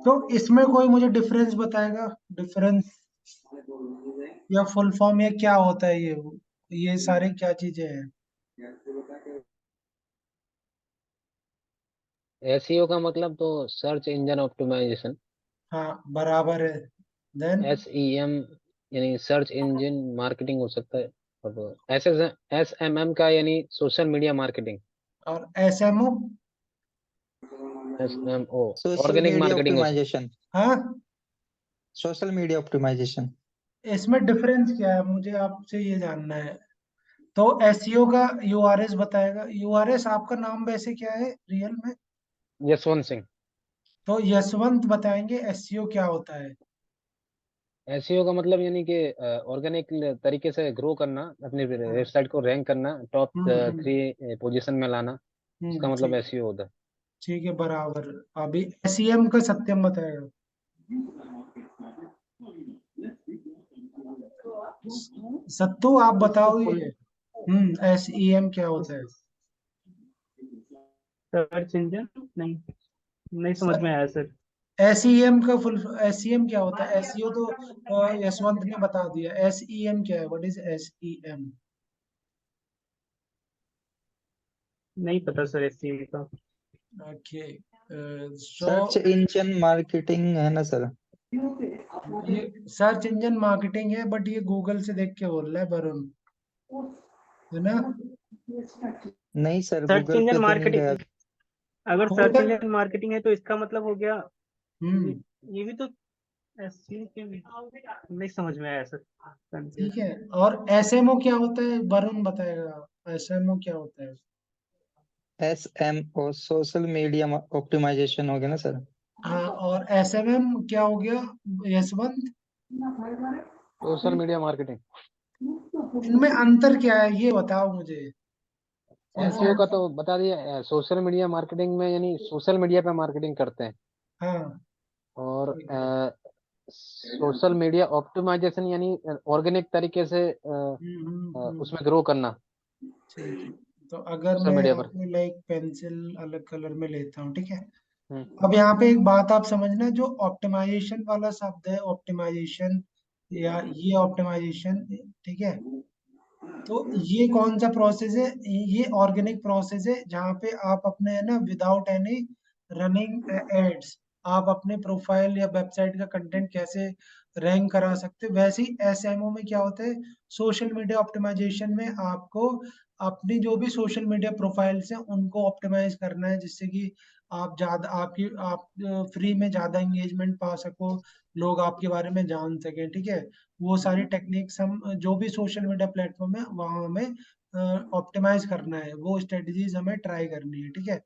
तो इसमें कोई मुझे डिफरेंस बताएगा? डिफरेंस या फुल फॉर्म या क्या होता है ये सारी क्या चीजें हैं? एसईओ का मतलब तो सर्च इंजन ऑप्टिमाइजेशन। हाँ बराबर है। देन एसईएम यानी सर्च इंजन मार्केटिंग हो सकता है। और एसएमएम का यानी सोशल मीडिया मार्केटिंग। और SMO? SMO social organic media marketing हो सकता ऑप्टिमाइजेशन। हाँ, सोशल मीडिया ऑप्टिमाइजेशन। इसमें डिफरेंस क्या है मुझे आपसे ये जानना है। तो एसईओ का यूआरएस बताएगा। यूआरएस आपका नाम वैसे क्या है रियल में? है। यशवंत सिंह। तो यशवंत बताएंगे एसईओ क्या होता है। एसईओ का मतलब यानी कि ऑर्गेनिक तरीके से ग्रो करना, अपनी हाँ। वेबसाइट को रैंक करना, टॉप हम्म। 3 पोजीशन में लाना। उसका मतलब ठीक। एसईओ होता है। ठीक है बराबर। अभी एसईएम का सत्यम बताएगा। सत्तू आप इसका बताओ फुल ये। एसईएम क्या होता है? Search engine. नहीं, नहीं समझ में आया सर। एसईएम का फुल एसईएम क्या होता है? एसईओ तो यशवंत ने बता दिया। एसईएम क्या है? What is SEM? नहीं पता सर एस का। ओके। सो सर्च इंजन मार्केटिंग है ना सर? ये सर्च इंजन मार्केटिंग है, बट ये गूगल से देख के बोल रहा है वरुण, है ना? नहीं सर, सर्च गूगल इंजन पे तो नहीं गया। मार्केटिंग, अगर हो सर्च सक इंजन मार्केटिंग है तो इसका मतलब हो गया ये, हम्म। ये भी तो SEO के नहीं समझ में आया सर, ठीक कंफ्यूज। है। और एसएमओ क्या होता है? वरुण बताएगा एसएमओ क्या होता है। SMO सोशल मीडिया ऑप्टिमाइजेशन हो गया ना सर? हाँ, और एसएमएम क्या हो गया यशवंत? Social media marketing. इनमें अंतर क्या है ये बताओ मुझे। SEO SM. का तो बता दिया। सोशल मीडिया मार्केटिंग में यानी सोशल मीडिया पे मार्केटिंग करते हैं। हाँ। और ठीक है। सोशल मीडिया ऑप्टिमाइजेशन यानी ऑर्गेनिक तरीके से हम्म। उसमें ग्रो करना ठीक है। तो अगर सोशल मैं मीडिया यहाँ पर। पे लाइक पेंसिल अलग कलर में लेता हूँ, ठीक है। हम्म। अब यहाँ पे एक बात आप समझना, जो ऑप्टिमाइजेशन वाला शब्द है, ऑप्टिमाइजेशन या ये ऑप्टिमाइजेशन, ठीक है। तो ये कौन सा प्रोसेस है? ये ऑर्गेनिक प्रोसेस है जहाँ पे आप अपने है ना विदाउट एनी रनिंग एड्स आप अपने प्रोफाइल या वेबसाइट का कंटेंट कैसे रैंक करा सकते हो। वैसे ही एसएमओ में क्या होता है? सोशल मीडिया ऑप्टिमाइजेशन में आपको अपनी जो भी सोशल मीडिया प्रोफाइल्स हैं उनको ऑप्टिमाइज करना है, जिससे कि आप ज्यादा आपकी आप फ्री में ज्यादा एंगेजमेंट पा सको, लोग आपके बारे में जान सकें, ठीक है। वो सारी टेक्निक्स हम जो भी सोशल मीडिया प्लेटफॉर्म है वहाँ हमें ऑप्टिमाइज करना है, वो स्ट्रेटजीज हमें ट्राई करनी है, ठीक है।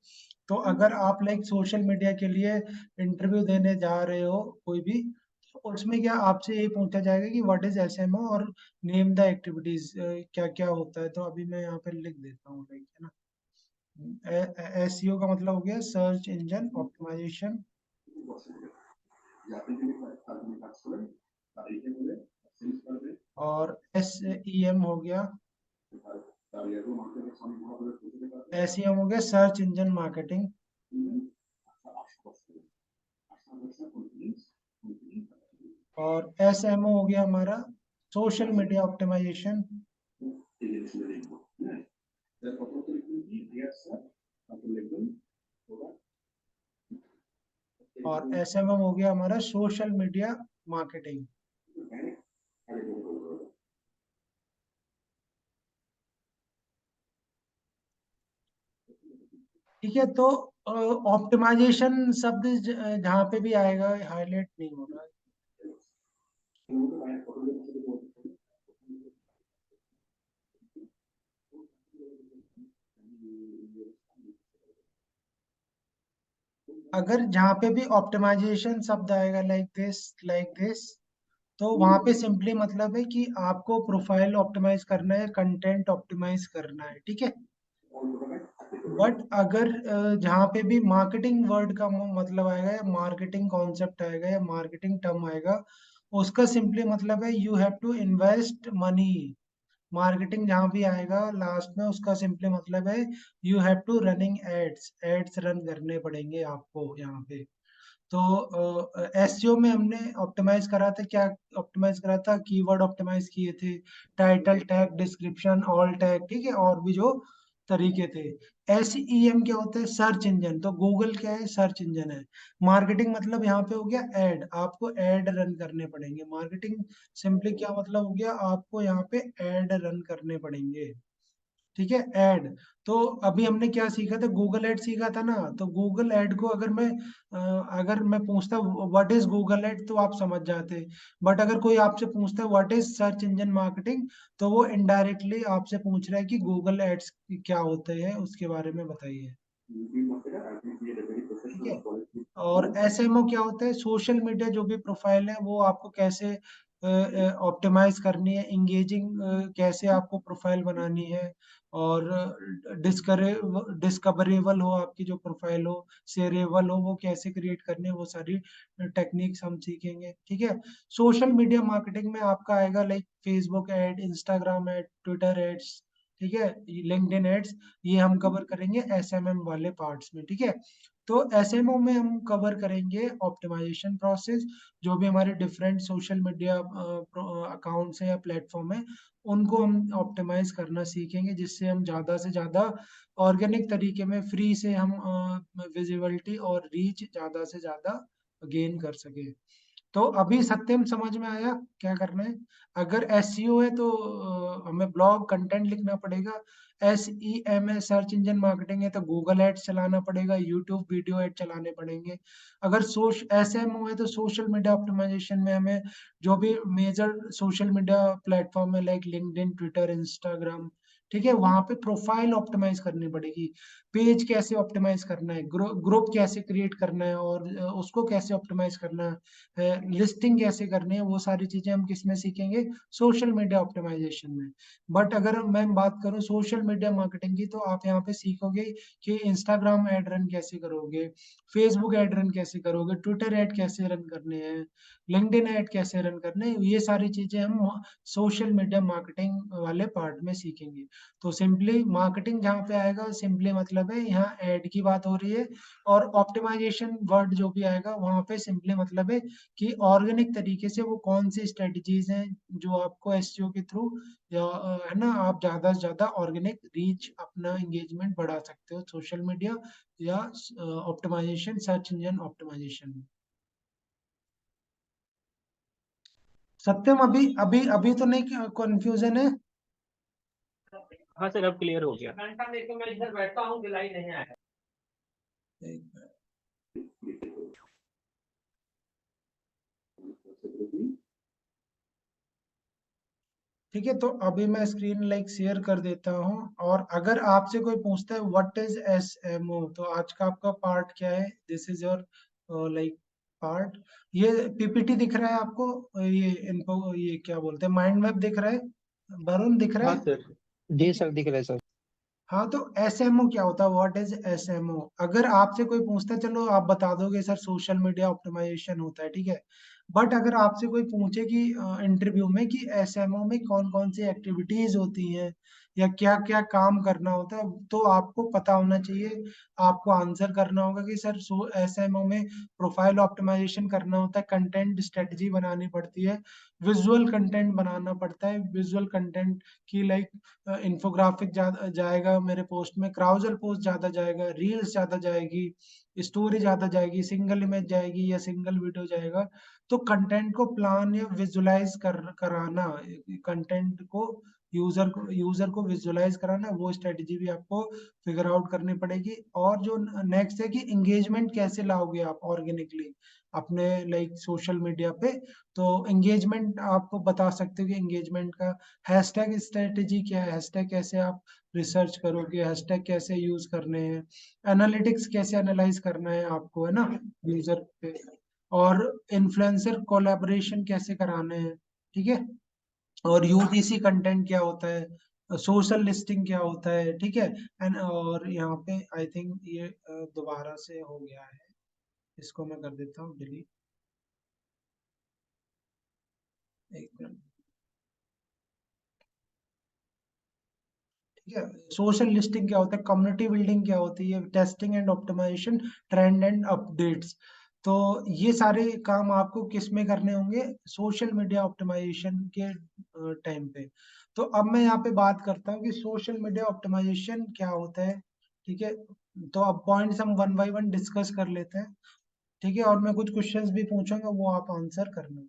तो अगर आप लाइक सोशल मीडिया के लिए इंटरव्यू देने जा रहे हो कोई भी, तो उसमें क्या आपसे ये पूछा जाएगा कि व्हाट इज एसएमओ और नेम द एक्टिविटीज, क्या क्या होता है। तो अभी मैं यहाँ पे लिख देता हूँ लाइक, है ना। एसईओ का मतलब हो गया सर्च इंजन ऑप्टिमाइजेशन, और एसईएम हो गया, एसईएम हो गया सर्च इंजन मार्केटिंग, और एसएमओ हो गया हमारा सोशल मीडिया ऑप्टिमाइजेशन, और एसएमएम हो गया हमारा सोशल मीडिया मार्केटिंग। ठीक है। तो ऑप्टिमाइजेशन शब्द जहाँ पे भी आएगा हाईलाइट नहीं होगा। अगर जहाँ पे भी ऑप्टिमाइजेशन शब्द आएगा लाइक दिस, तो वहां पे सिंपली मतलब है कि आपको प्रोफाइल ऑप्टिमाइज करना है, कंटेंट ऑप्टिमाइज करना है, ठीक है। बट अगर जहाँ पे भी मार्केटिंग वर्ड का मतलब आएगा या मार्केटिंग कॉन्सेप्ट आएगा या मार्केटिंग टर्म आएगा, उसका सिंपली मतलब है you have to invest money. Marketing जहाँ भी आएगा लास्ट में, उसका सिंपली मतलब है you have to running ads, ads run करने पड़ेंगे आपको यहाँ पे। तो एसईओ में हमने ऑप्टिमाइज करा था, क्या ऑप्टिमाइज करा था, कीवर्ड ऑप्टिमाइज किए थे, title tag, description, all tag, ठीक है, और भी जो तरीके थे। एसईएम क्या होता है, सर्च इंजन, तो गूगल क्या है, सर्च इंजन है। मार्केटिंग मतलब यहाँ पे हो गया ऐड, आपको ऐड रन करने पड़ेंगे। मार्केटिंग सिंपली क्या मतलब हो गया, आपको यहाँ पे ऐड रन करने पड़ेंगे, ठीक है, ऐड। तो अभी हमने क्या सीखा था, गूगल ऐड सीखा था ना। तो गूगल ऐड को अगर मैं पूछता व्हाट इज गूगल ऐड, तो आप समझ जाते। बट अगर कोई आपसे पूछता है what is search engine marketing, तो वो इनडायरेक्टली आपसे पूछ रहा है कि गूगल एड्स क्या होते हैं, उसके बारे में बताइए, ठीक है। और एसएमओ क्या होता है, सोशल मीडिया जो भी प्रोफाइल है वो आपको कैसे ऑप्टिमाइज करनी है, इंगेजिंग कैसे आपको प्रोफाइल बनानी है, और डिस्कवरेबल हो आपकी जो प्रोफाइल हो, शेयरेबल हो, वो कैसे क्रिएट करनी है, वो सारी टेक्निक्स हम सीखेंगे, ठीक है। सोशल मीडिया मार्केटिंग में आपका आएगा like Facebook ad, Instagram ad, Twitter ads, ठीक है, लिंक्डइन एड्स, ये हम कवर करेंगे एसएमएम वाले पार्ट्स में, ठीक है। तो एसएमओ में हम कवर करेंगे ऑप्टिमाइजेशन प्रोसेस, जो भी हमारे डिफरेंट सोशल मीडिया अकाउंट्स हैं या प्लेटफॉर्म है, उनको हम ऑप्टिमाइज करना सीखेंगे, जिससे हम ज़्यादा से ज़्यादा ऑर्गेनिक तरीके में फ्री से हम विजिबिलिटी और रीच ज़्यादा से ज़्यादा गेन कर सके। तो अभी सत्यम समझ में आया क्या करना है। अगर एसईओ है तो हमें ब्लॉग कंटेंट लिखना पड़ेगा। एसईएम है, सर्च इंजन मार्केटिंग है, तो गूगल एड्स चलाना पड़ेगा, यूट्यूब वीडियो एड चलाने पड़ेंगे। अगर एसएमओ है तो सोशल मीडिया ऑप्टिमाइजेशन में हमें जो भी मेजर सोशल मीडिया प्लेटफॉर्म है लाइक लिंक्डइन, ट्विटर, इंस्टाग्राम, ठीक है, वहां पे प्रोफाइल ऑप्टिमाइज करनी पड़ेगी। पेज कैसे ऑप्टिमाइज करना है, ग्रुप कैसे क्रिएट करना है, और उसको कैसे ऑप्टिमाइज करना है, लिस्टिंग कैसे करनी है, वो सारी चीजें हम किस में सीखेंगे, सोशल मीडिया ऑप्टिमाइजेशन में। बट अगर मैं बात करूं सोशल मीडिया मार्केटिंग की, तो आप यहाँ पे सीखोगे कि इंस्टाग्राम एड रन कैसे करोगे, फेसबुक एड रन कैसे करोगे, ट्विटर एड कैसे रन करने हैं, लिंक्डइन एड कैसे रन करने हैं, ये सारी चीजें हम सोशल मीडिया मार्केटिंग वाले पार्ट में सीखेंगे। तो सिंपली मार्केटिंग जहाँ पे आएगा, सिंपली मतलब है यहाँ एड की बात हो रही है, और ऑप्टिमाइजेशन वर्ड जो भी आएगा वहां पे सिंपली मतलब है कि ऑर्गेनिक तरीके से वो कौन सी स्ट्रेटजीज हैं जो आपको एसईओ के थ्रू या है ना, आप ज्यादा से ज्यादा ऑर्गेनिक रीच, अपना एंगेजमेंट बढ़ा सकते हो सोशल मीडिया या ऑप्टिमाइजेशन, सर्च इंजन ऑप्टिमाइजेशन में। सत्यम अभी अभी अभी तो नहीं कंफ्यूजन है। हाँ सर, अब क्लियर हो गया। घंटा मेरे को, मैं इधर बैठा हूँ, बिलाई नहीं आया। एक मिनट। ठीक है, तो अभी मैं स्क्रीन लाइक शेयर कर देता हूँ, और अगर आपसे कोई पूछता है व्हाट इज एसएमओ, तो आज का आपका पार्ट क्या है, this is your like part. ये पीपीटी दिख रहा है आपको, ये इनको ये क्या बोलते हैं, माइंड मैप दिख रहा है, वरुण दिख रहा हाँ है। सर। जी सर, दिख रहा है सर। हाँ, तो एसएमओ क्या होता है, व्हाट इज एसएमओ। अगर आपसे कोई पूछता है, चलो आप बता दोगे सर सोशल मीडिया ऑप्टिमाइजेशन होता है, ठीक है। बट अगर आपसे कोई पूछे कि इंटरव्यू में कि एसएमओ में कौन कौन सी एक्टिविटीज होती हैं या क्या क्या काम करना होता है, तो आपको पता होना चाहिए। आपको आंसर करना होगा कि सर एसएमओ में प्रोफाइल ऑप्टिमाइजेशन करना होता है, कंटेंट स्ट्रेटजी बनानी पड़ती है, विजुअल कंटेंट बनाना पड़ता है, विजुअल कंटेंट की लाइक इन्फोग्राफिक ज्यादा जाएगा मेरे पोस्ट में, क्राउजल पोस्ट ज्यादा जाएगा, रील्स ज्यादा जाएगी, स्टोरी ज्यादा जाएगी, सिंगल इमेज जाएगी या सिंगल वीडियो जाएगा। तो कंटेंट को प्लान या विजुलाइज कराना, कंटेंट को यूजर को विजुलाइज कराना, वो स्ट्रेटजी भी आपको फिगर आउट करनी पड़ेगी। और जो नेक्स्ट है कि एंगेजमेंट कैसे लाओगे आप ऑर्गेनिकली अपने लाइक सोशल मीडिया पे। तो एंगेजमेंट आप बता सकते हो कि एंगेजमेंट का हैशटैग स्ट्रेटेजी क्या है, हैशटैग कैसे आप रिसर्च करोगे, हैशटैग कैसे यूज करने हैं, एनालिटिक्स कैसे एनालाइज करना है आपको, है ना, यूजर पे, और इन्फ्लुएंसर कोलैबोरेशन कैसे कराने हैं, ठीक है, और यूजीसी कंटेंट क्या होता है, सोशल लिस्टिंग क्या होता है, ठीक है। एंड और यहाँ पे आई थिंक ये दोबारा से हो गया है, इसको मैं कर देता हूँ डिलीट, एक मिनट, ठीक है। सोशल लिस्टिंग क्या होता है, कम्युनिटी बिल्डिंग क्या होती है, testing and optimisation, trend and updates. तो ये सारे काम आपको किस में करने होंगे, सोशल मीडिया ऑप्टिमाइजेशन के टाइम पे। तो अब मैं यहाँ पे बात करता हूँ कि सोशल मीडिया ऑप्टिमाइजेशन क्या होता है, ठीक है। तो अब पॉइंट्स हम वन बाय वन डिस्कस कर लेते हैं, ठीक है, और मैं कुछ क्वेश्चंस भी पूछूंगा, वो आप आंसर करना।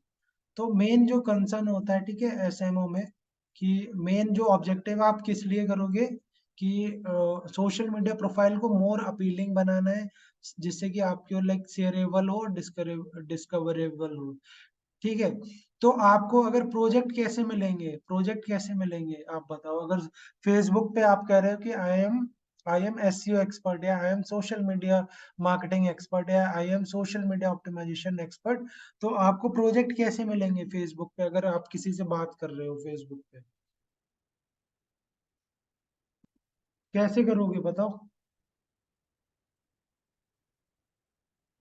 तो मेन जो कंसर्न होता है, ठीक है, एसएमओ में, कि मेन जो ऑब्जेक्टिव आप किस लिए करोगे, कि सोशल मीडिया प्रोफाइल को मोर अपीलिंग बनाना है, जिससे कि आपके लाइक शेयरेबल हो, डिस्कवरेबल हो, ठीक है। तो आपको अगर प्रोजेक्ट कैसे मिलेंगे आप बताओ। अगर फेसबुक पे आप कह रहे हो कि आई एम एसईओ एक्सपर्ट, या I am social media marketing expert, या I am social media optimisation expert, तो आपको प्रोजेक्ट कैसे मिलेंगे फेसबुक पे, अगर आप किसी से बात कर रहे हो फेसबुक पे, कैसे करोगे बताओ।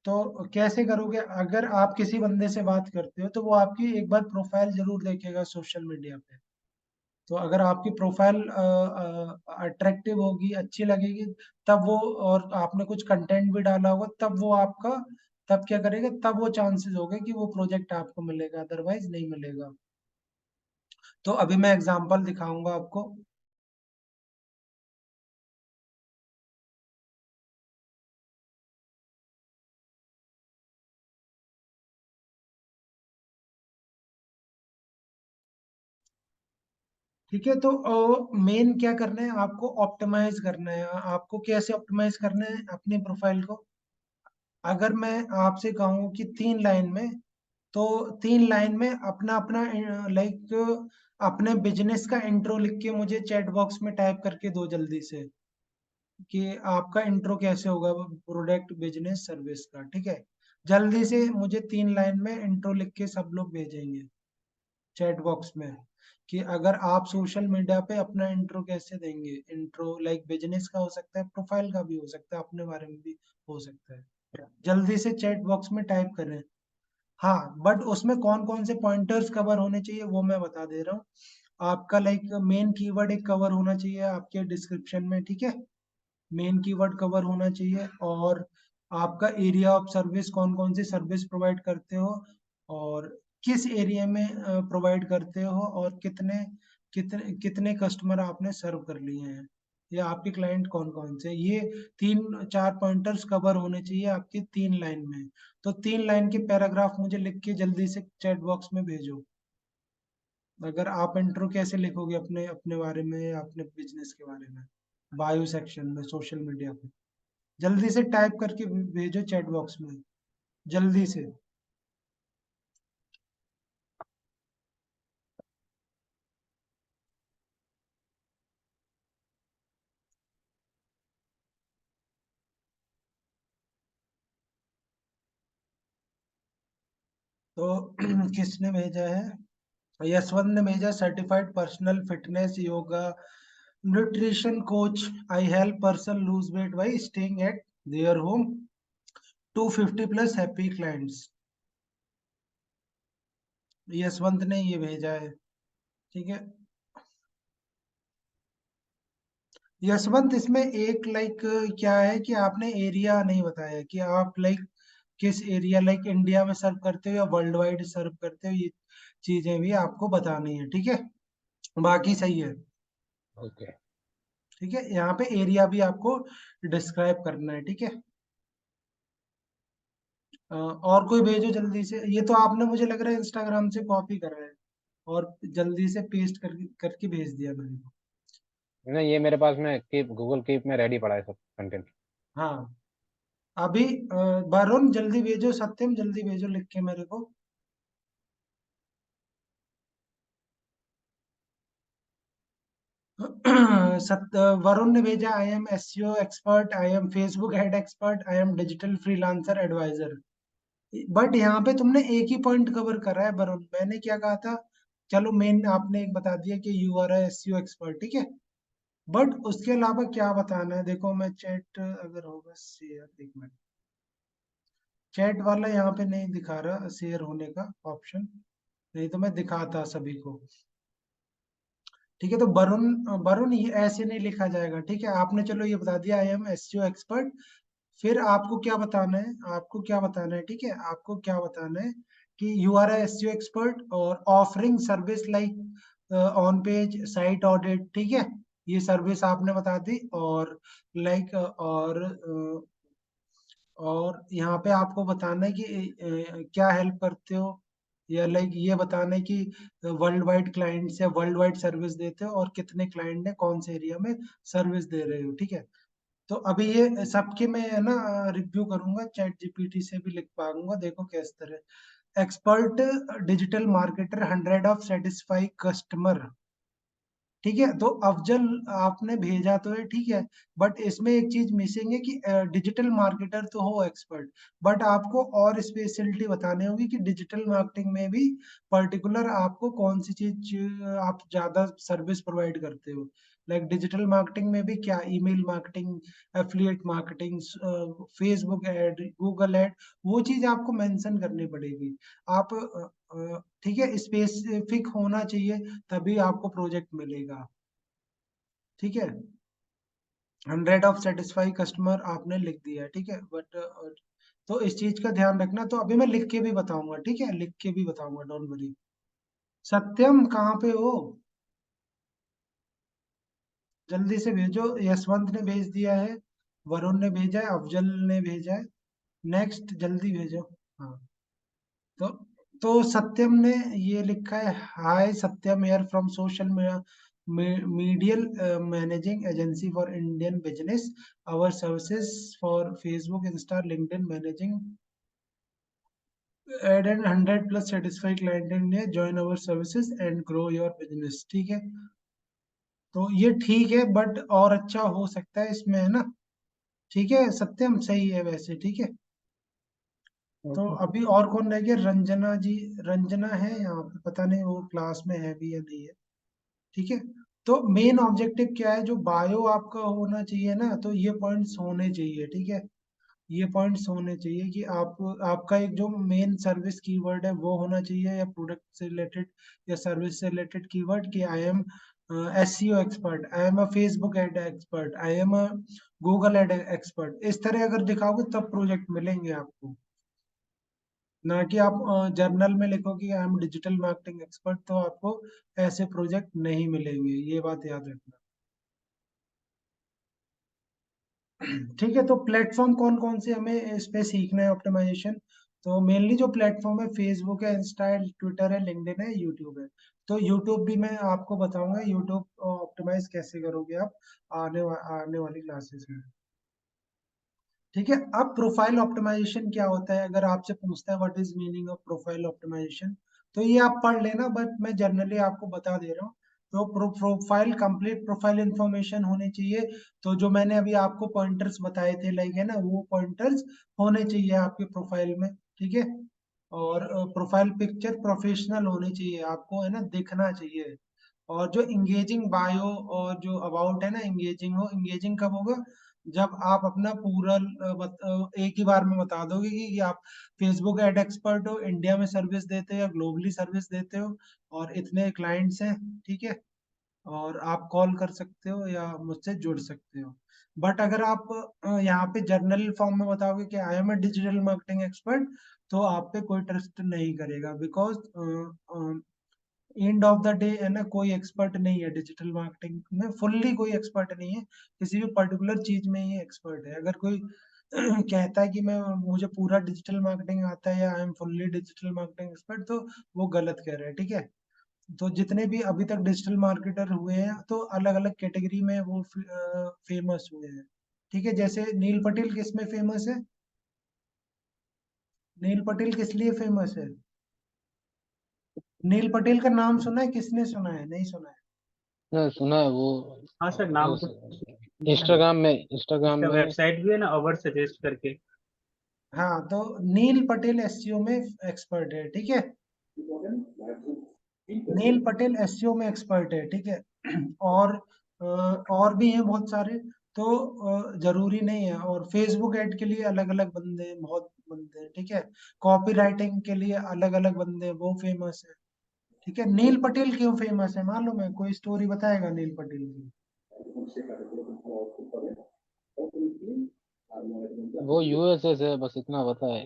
तो कैसे करोगे, अगर आप किसी बंदे से बात करते हो तो वो आपकी एक बार प्रोफाइल जरूर देखेगा सोशल मीडिया पे। तो अगर आपकी प्रोफाइल अट्रैक्टिव होगी, अच्छी लगेगी, तब वो, और आपने कुछ कंटेंट भी डाला होगा, तब वो आपका, तब क्या करेगा, तब वो चांसेस हो गए कि वो प्रोजेक्ट आपको मिलेगा, अदरवाइज नहीं मिलेगा। तो अभी मैं एग्जांपल दिखाऊंगा आपको। ठीक है, तो मेन क्या करना है आपको, ऑप्टिमाइज करना है। आपको कैसे ऑप्टिमाइज करना है अपनी प्रोफाइल को। अगर मैं आपसे कहूँ कि 3 लाइन में, तो 3 लाइन में अपना अपना लाइक अपने बिजनेस का इंट्रो लिख के मुझे चैट बॉक्स में टाइप करके दो जल्दी से, कि आपका इंट्रो कैसे होगा प्रोडक्ट बिजनेस सर्विस का, ठीक है। जल्दी से मुझे 3 लाइन में इंट्रो लिख के सब लोग भेजेंगे चैट बॉक्स में, कि अगर आप सोशल मीडिया पे अपना इंट्रो कैसे देंगे। इंट्रो लाइक बिजनेस का हो सकता है, प्रोफाइल का भी हो सकता है, अपने बारे में भी हो सकता है। जल्दी से चैट बॉक्स में टाइप करें। हाँ, बट उसमें कौन कौन से पॉइंटर्स कवर होने चाहिए वो मैं बता दे रहा हूँ। आपका लाइक मेन कीवर्ड एक कवर होना चाहिए आपके डिस्क्रिप्शन में, ठीक है। मेन कीवर्ड कवर होना चाहिए, और आपका एरिया ऑफ सर्विस, कौन कौन सी सर्विस प्रोवाइड करते हो, और किस एरिया में प्रोवाइड करते हो, और कितने कितने कितने कस्टमर आपने सर्व कर लिए हैं, या आपके क्लाइंट कौन कौन से, ये 3-4 पॉइंटर्स कवर होने चाहिए आपकी 3 लाइन में। तो 3 लाइन के पैराग्राफ मुझे लिख के जल्दी से चैट बॉक्स में भेजो। अगर आप इंट्रो कैसे लिखोगे अपने अपने बारे में, या अपने बिजनेस के बारे में, बायो सेक्शन में सोशल मीडिया पे, जल्दी से टाइप करके भेजो चैट बॉक्स में, जल्दी से। तो किसने भेजा है, यशवंत ने भेजा, certified personal fitness yoga nutrition coach, I help person lose weight by staying at their home, 250 plus happy clients. Yashwant ने ये भेजा है, ठीक है। यशवंत, इसमें एक लाइक क्या है कि आपने एरिया नहीं बताया, कि आप लाइक किस एरिया, लाइक इंडिया में सर्व करते हो या वर्ल्ड वाइड सर्व करते हो, ये चीजें भी आपको बतानी है, ठीक है। बाकी सही है, ओके। ठीक है। यहाँ पे एरिया भी आपको डिस्क्राइब करना है, ठीक है। और कोई भेजो जल्दी से, ये तो आपने मुझे लग रहा है इंस्टाग्राम से कॉपी कर रहे हैं, और जल्दी से पेस्ट करके करके भेज दिया मेरे को। नहीं, ये मेरे पास में कीप गूगल कीप में रेडी पड़ा है सब कंटेंट। हाँ, अभी वरुण जल्दी भेजो, सत्यम जल्दी भेजो लिख के मेरे को। वरुण ने भेजा, I am SEO expert, I am Facebook head expert, I am digital freelancer advisor. But यहाँ पे तुमने एक ही पॉइंट कवर करा है वरुण, मैंने क्या कहा था। चलो मेन आपने एक बता दिया कि यू आर एसईओ एक्सपर्ट, ठीक है। बट उसके अलावा क्या बताना है, देखो मैं चैट अगर होगा शेयर, एक मिनट, चैट वाला यहाँ पे नहीं दिखा रहा शेयर होने का ऑप्शन, नहीं तो मैं दिखाता सभी को। ठीक है, तो वरुण, वरुण ये ऐसे नहीं लिखा जाएगा, ठीक है। आपने चलो ये बता दिया, आई एम एसईओ एक्सपर्ट, फिर आपको क्या बताना है, आपको क्या बताना है, ठीक है, आपको क्या बताना है कि यू आर एसईओ एक्सपर्ट और offering service like on page site audit, ठीक है, ये सर्विस आपने बता दी। और लाइक और यहाँ पे आपको बताना है कि क्या हेल्प करते हो, या लाइक ये बताना है कि वर्ल्ड वाइड क्लाइंट से वर्ल्ड वाइड सर्विस देते हो और कितने क्लाइंट ने कौन से एरिया में सर्विस दे रहे हो, ठीक है। तो अभी ये सबके मैं है ना रिव्यू करूंगा, चैट जीपीटी से भी लिख पाऊंगा, देखो किस तरह। Expert digital marketer 100 of satisfy customer, ठीक है। तो अफजल आपने भेजा तो है, ठीक है, बट इसमें एक चीज मिसिंग है कि डिजिटल मार्केटर तो हो एक्सपर्ट, बट आपको और स्पेशलिटी बतानी होगी कि डिजिटल मार्केटिंग में भी पर्टिकुलर आपको कौन सी चीज आप ज्यादा सर्विस प्रोवाइड करते हो। लाइक डिजिटल मार्केटिंग में भी क्या, email marketing, affiliate marketing, Facebook ad, Google ad, वो चीज आपको मेंशन करनी पड़ेगी। आप ठीक है, स्पेसिफिक होना चाहिए, तभी आपको प्रोजेक्ट मिलेगा, ठीक है। 100 ऑफ सेटिस्फाई कस्टमर आपने लिख दिया है, ठीक है, बट तो इस चीज का ध्यान रखना। तो अभी मैं लिख के भी बताऊंगा, ठीक है, लिख के भी बताऊंगा, डोंट वरी। सत्यम कहाँ पे हो, जल्दी से भेजो। यशवंत ने भेज दिया है, वरुण ने भेजा है, अफजल ने भेजा है, नेक्स्ट जल्दी भेजो। हाँ, तो सत्यम ने ये लिखा है, hi Satyam here from social media managing agency for Indian business, our services for Facebook Insta LinkedIn managing ad and 100 plus satisfied client in India, join our services and grow your business, ठीक है। तो ये ठीक है, but और अच्छा हो सकता है इसमें, है ना, ठीक है, सत्यम सही है वैसे, ठीक है। तो ओके। अभी और कौन रह गया, रंजना जी, रंजना है यहाँ पे, पता नहीं वो क्लास में है भी या नहीं है, ठीक है। तो मेन ऑब्जेक्टिव क्या है, जो बायो आपका होना चाहिए ना, तो ये पॉइंट्स होने चाहिए, ठीक है, ये पॉइंट्स होने चाहिए कि आप, आपका एक जो मेन सर्विस कीवर्ड है वो होना चाहिए, या प्रोडक्ट से रिलेटेड या सर्विस से रिलेटेड कीवर्ड, कि I am SEO expert, I am a Facebook ad expert, I am a Google ad expert, इस तरह अगर दिखाओगे तब प्रोजेक्ट मिलेंगे आपको। ना कि आप जर्नल में लिखो कि I am digital marketing expert, तो आपको ऐसे प्रोजेक्ट नहीं मिलेंगे, ये बात याद रखना। ठीक है, तो प्लेटफॉर्म कौन कौन से हमें इस पे सीखना है ऑप्टिमाइजेशन। तो मेनली जो प्लेटफॉर्म है, फेसबुक है, इंस्टा है, ट्विटर है, लिंक्डइन है, यूट्यूब है। तो यूट्यूब भी मैं आपको बताऊंगा, यूट्यूब ऑप्टिमाइज कैसे करोगे आप, आने वाली क्लासेस में, ठीक है। अब प्रोफाइल ऑप्टिमाइजेशन क्या होता है, अगर आपसे पूछता है what is meaning of profile optimization, तो ये आप पढ़ लेना, बट मैं जनरली आपको बता दे रहा हूँ। तो प्रोफाइल, कंप्लीट प्रोफाइल इंफॉर्मेशन होनी चाहिए। तो जो मैंने अभी आपको पॉइंटर्स बताए थे, लाइक है ना, वो पॉइंटर्स होने चाहिए आपके प्रोफाइल में, ठीक है। और प्रोफाइल पिक्चर प्रोफेशनल होनी चाहिए, आपको है ना दिखना चाहिए। और जो इंगेजिंग बायो और जो अबाउट है ना, इंगेजिंग हो, इंगेजिंग कब होगा, जब आप अपना पूरा एक ही बार में बता दोगे कि आप फेसबुक एड एक्सपर्ट हो, इंडिया में सर्विस देते हो या ग्लोबली सर्विस देते हो, और इतने क्लाइंट्स हैं, ठीक है, और आप कॉल कर सकते हो या मुझसे जुड़ सकते हो। बट अगर आप यहाँ पे जर्नल फॉर्म में बताओगे कि I am a digital marketing expert, तो आप पे कोई ट्रस्ट नहीं करेगा, because end of the day है ना, कोई एक्सपर्ट नहीं है डिजिटल मार्केटिंग में, फुल्ली कोई एक्सपर्ट नहीं है, किसी भी पर्टिकुलर चीज में ही एक्सपर्ट है। अगर कोई कहता है कि मैं, मुझे पूरा डिजिटल मार्केटिंग आता है या I am fully digital marketing expert, तो वो गलत कह रहा है, ठीक है। तो जितने भी अभी तक डिजिटल मार्केटर हुए हैं, तो अलग अलग कैटेगरी में वो फेमस हुए हैं, ठीक है। जैसे नील पटेल किस में फेमस है, नील पटेल किस लिए फेमस है, नील पटेल का नाम सुना है, किसने सुना है, नहीं सुना है। ना सुना है वो। हाँ सर, नाम तो इंस्टाग्राम इसका में। वेबसाइट भी है ना, अवर सजेस्ट करके। हाँ, तो नील पटेल एसईओ में एक्सपर्ट है, ठीक है, नील पटेल एसईओ में एक्सपर्ट है, ठीक है। और और भी हैं बहुत सारे, तो जरूरी नहीं है। और फेसबुक ऐड के लिए अलग अलग बंदे हैं, बहुत बंदे हैं, ठीक है। कॉपी राइटिंग के लिए अलग अलग बंदे हैं, वो फेमस है, ठीक है। नील पटेल क्यों फेमस है मालूम है, कोई स्टोरी बताएगा नील पटेल की। वो यूएसए से, बस इतना पता है।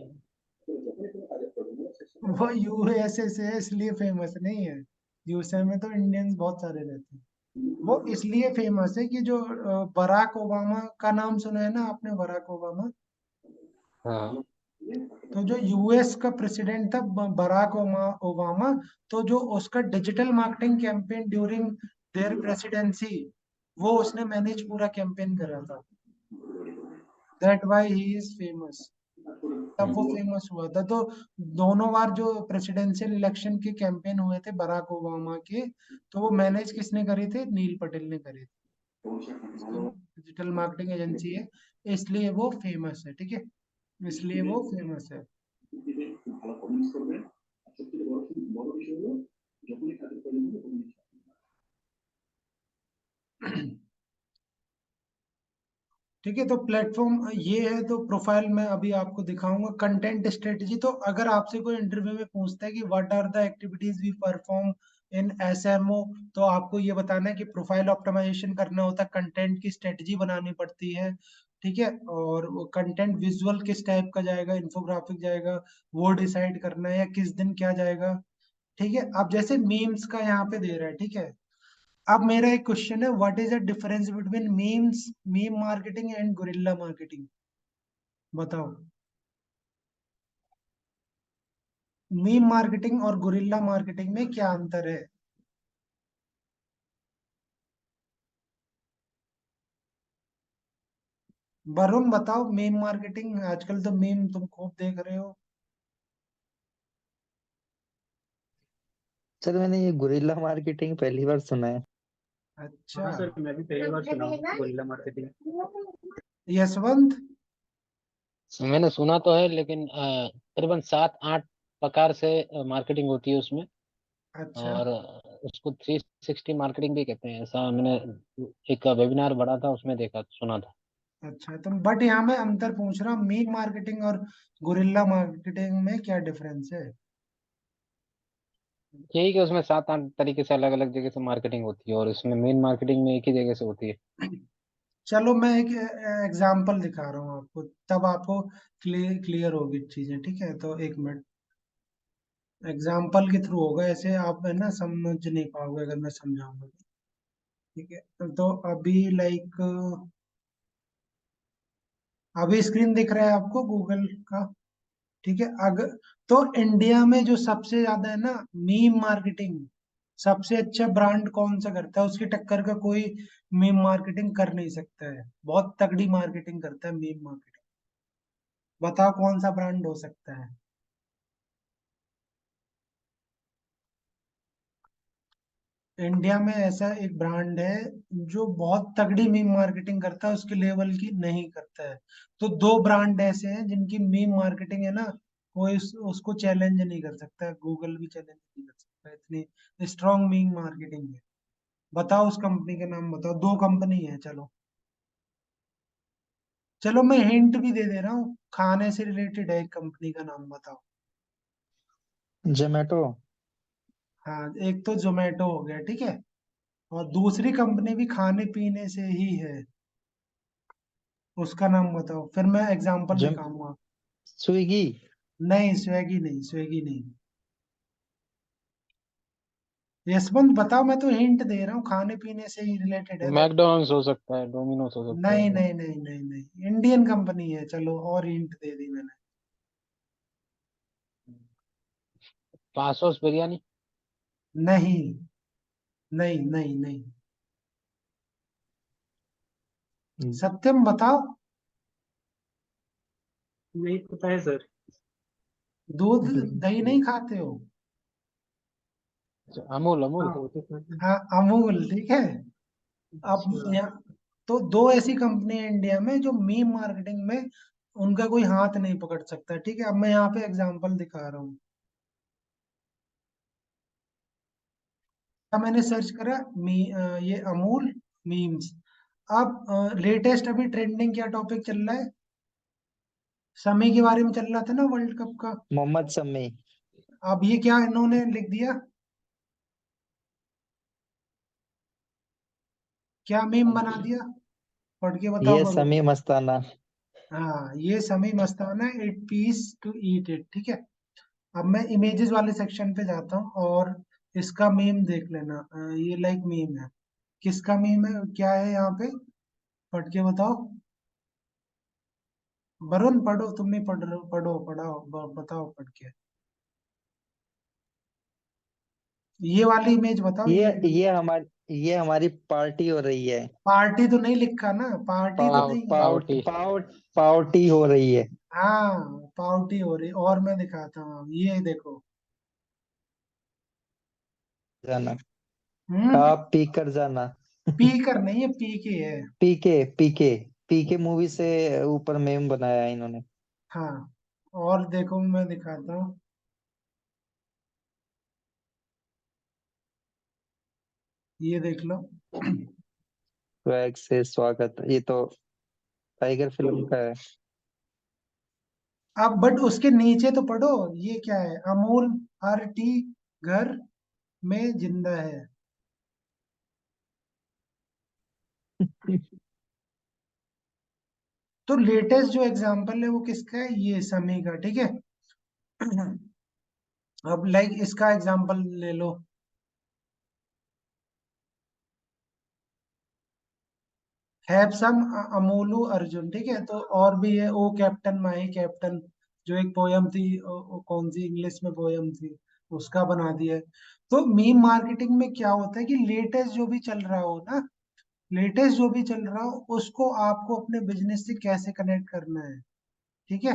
वो यूएसए से है इसलिए फेमस नहीं है। यूएसए में तो इंडियंस बहुत सारे रहते हैं। वो इसलिए फेमस है कि जो बराक ओबामा का नाम सुना है ना आपने, बराक ओबामा। हाँ। तो जो यूएस का प्रेसिडेंट था बराक ओबामा, तो जो उसका digital marketing campaign during their presidency, वो उसने मैनेज पूरा कैंपेन करा था। That why he is famous. तब वो फेमस हुआ था। तो दोनों बार जो प्रेसिडेंशियल इलेक्शन के कैंपेन हुए थे बराक ओबामा के, तो वो मैनेज किसने करे थे? नील पटेल ने करे थे। डिजिटल मार्केटिंग एजेंसी है, इसलिए वो फेमस है। ठीक है, इसलिए वो फेमस है। ठीक है, तो प्लेटफॉर्म ये है। तो प्रोफाइल मैं अभी आपको दिखाऊंगा। कंटेंट स्ट्रेटजी, तो अगर आपसे कोई इंटरव्यू में पूछता है कि what are the activities we perform in SMO, तो आपको ये बताना है कि प्रोफाइल ऑप्टिमाइजेशन करना होता है, कंटेंट की स्ट्रेटजी बनानी पड़ती है। ठीक है, और वो कंटेंट विजुअल किस टाइप का जाएगा, इन्फोग्राफिक जाएगा, वो डिसाइड करना है, या किस दिन क्या जाएगा। ठीक है, अब जैसे मीम्स का यहाँ पे दे रहा है। ठीक है, अब मेरा एक क्वेश्चन है, what is the difference between memes, meme marketing and guerrilla marketing? बताओ। मीम मार्केटिंग और गुरिल्ला मार्केटिंग में क्या अंतर है? वरुण बताओ। मीम मार्केटिंग, आजकल तो मीम तुम खूब देख रहे हो। सर मैंने ये गुरिल्ला मार्केटिंग पहली बार सुना है। अच्छा। हाँ सर, मैं भी पहली बार सुना हूँ गोरिल्ला मार्केटिंग। यशवंत। मैंने सुना तो है, लेकिन तकरीबन 7-8 प्रकार से मार्केटिंग होती है उसमें। अच्छा। और उसको 360 मार्केटिंग भी कहते हैं, ऐसा मैंने एक वेबिनार बड़ा था उसमें देखा, सुना था। अच्छा, तो बट यहाँ मैं अंतर पूछ रहा हूँ, मीम मार्केटिंग और गुरिल्ला मार्केटिंग में क्या डिफरेंस है? यही कि उसमें 7-8 तरीके से अलग अलग जगह से मार्केटिंग होती है, और इसमें मेन मार्केटिंग में एक ही जगह से होती है। चलो मैं एक एग्जाम्पल दिखा रहा हूँ आपको, तब आपको क्लियर होगी चीजें। ठीक है, तो एक मिनट। एग्जाम्पल के थ्रू होगा, ऐसे आप है ना समझ नहीं पाओगे अगर मैं समझाऊंगा तो। ठीक है, तो अभी लाइक अभी स्क्रीन दिख रहा है आपको गूगल का? ठीक है, अगर तो इंडिया में जो सबसे ज्यादा है ना मीम मार्केटिंग, सबसे अच्छा ब्रांड कौन सा करता है? उसकी टक्कर का कोई मीम मार्केटिंग कर नहीं सकता है। बहुत तगड़ी मार्केटिंग करता है मीम मार्केटिंग। बताओ कौन सा ब्रांड हो सकता है? इंडिया में ऐसा एक ब्रांड है जो बहुत तगड़ी मीम मार्केटिंग करता है, उसके लेवल की नहीं करता है। तो दो ब्रांड ऐसे हैं जिनकी मीम मार्केटिंग है ना, कोई उसको चैलेंज नहीं कर सकता, गूगल भी चैलेंज नहीं कर सकता, इतनी स्ट्रॉन्ग मीम मार्केटिंग है। बताओ उस कंपनी का नाम बताओ। दो कंपनी है, चलो। चलो मैं हिंट भी दे दे रहा हूँ, खाने से रिलेटेड है, एक कंपनी का नाम बताओ। जोमेटो। हाँ, एक तो जोमेटो हो गया। ठीक है, और दूसरी कंपनी भी खाने पीने से ही है, उसका नाम बताओ, फिर मैं एग्जांपल जोम दिखाऊंगा। स्विगी। नहीं, स्वेगी नहीं, स्वेगी नहीं। यशवंत बताओ, मैं तो हिंट दे रहा हूँ, खाने पीने से ही रिलेटेड है, बताओ। मैकडॉनल्ड्स हो सकता है, डोमिनोज हो सकता नहीं है। नहीं नहीं नहीं नहीं, इंडियन कंपनी है। चलो, और हिंट दे दी मैंने। पासोस बिरयानी। नहीं नहीं नहीं नहीं। सत्यम बताओ। नहीं पता है सर। दूध दही नहीं खाते हो? अच्छा, अमूल हाँ अमूल। वो तो सर। हाँ, अमूल। ठीक है, अब अच्छा। यहाँ तो दो ऐसी कंपनी है इंडिया में जो मीम मार्केटिंग में उनका कोई हाथ नहीं पकड़ सकता। ठीक है, अब मैं यहाँ पे एग्जांपल दिखा रहा हूँ। अब मैंने सर्च करा ये अमूल मीम्स। अब लेटेस्ट अभी ट्रेंडिंग क्या टॉपिक चल रहा है? समय के बारे में चल रहा था ना, वर्ल्ड कप का। मोहम्मद शमी। अब ये क्या इन्होंने लिख दिया, क्या मीम बना दिया? पढ़ के बताओ ये वरुण। शमी मस्ताना। हाँ, ये समी मस्ताना, it piece to eat it, ठीक है। अब मैं इमेजेस वाले सेक्शन पे जाता हूँ और इसका मीम देख लेना। ये लाइक मीम है। किसका मीम है, क्या है यहाँ पे, पढ़ के बताओ। वरुण पढ़ो, तुम नहीं पढ़ रहे हो, पढ़ो, पढ़ाओ, बताओ पढ़ के। ये वाली इमेज बताओ, ये ये ये हमारी पार्टी हो रही है। पार्टी तो नहीं लिखा ना, पार्टी तो नहीं है। पावटी। पार्टी हो रही है। हाँ, पार्टी हो रही। और मैं दिखाता हूँ, ये देखो। जाना, हम्म। आप पी कर जाना। पी कर नहीं है, पी के है। पीके पीके पीके मूवी से ऊपर मेम बनाया है इन्होंने। हाँ, और देखो मैं दिखाता हूँ, ये देख लो। स्वैग से स्वागत, ये तो टाइगर फिल्म का है। अब बट उसके नीचे तो पढ़ो, ये क्या है, अमूल हर टी घर में जिंदा है। तो लेटेस्ट जो एग्जांपल है वो किसका है, ये समी का, ठीक है। अब लाइक इसका एग्जांपल ले लो, हैव सम अमोलू अर्जुन, ठीक है। तो और भी है, ओ कैप्टन माही कैप्टन, जो एक पोयम थी, कौन सी इंग्लिश में पोयम थी, उसका बना दिया है। तो मीम मार्केटिंग में क्या होता है कि लेटेस्ट जो भी चल रहा हो ना, लेटेस्ट जो भी चल रहा हो उसको आपको अपने बिजनेस से कैसे कनेक्ट करना है, ठीक है।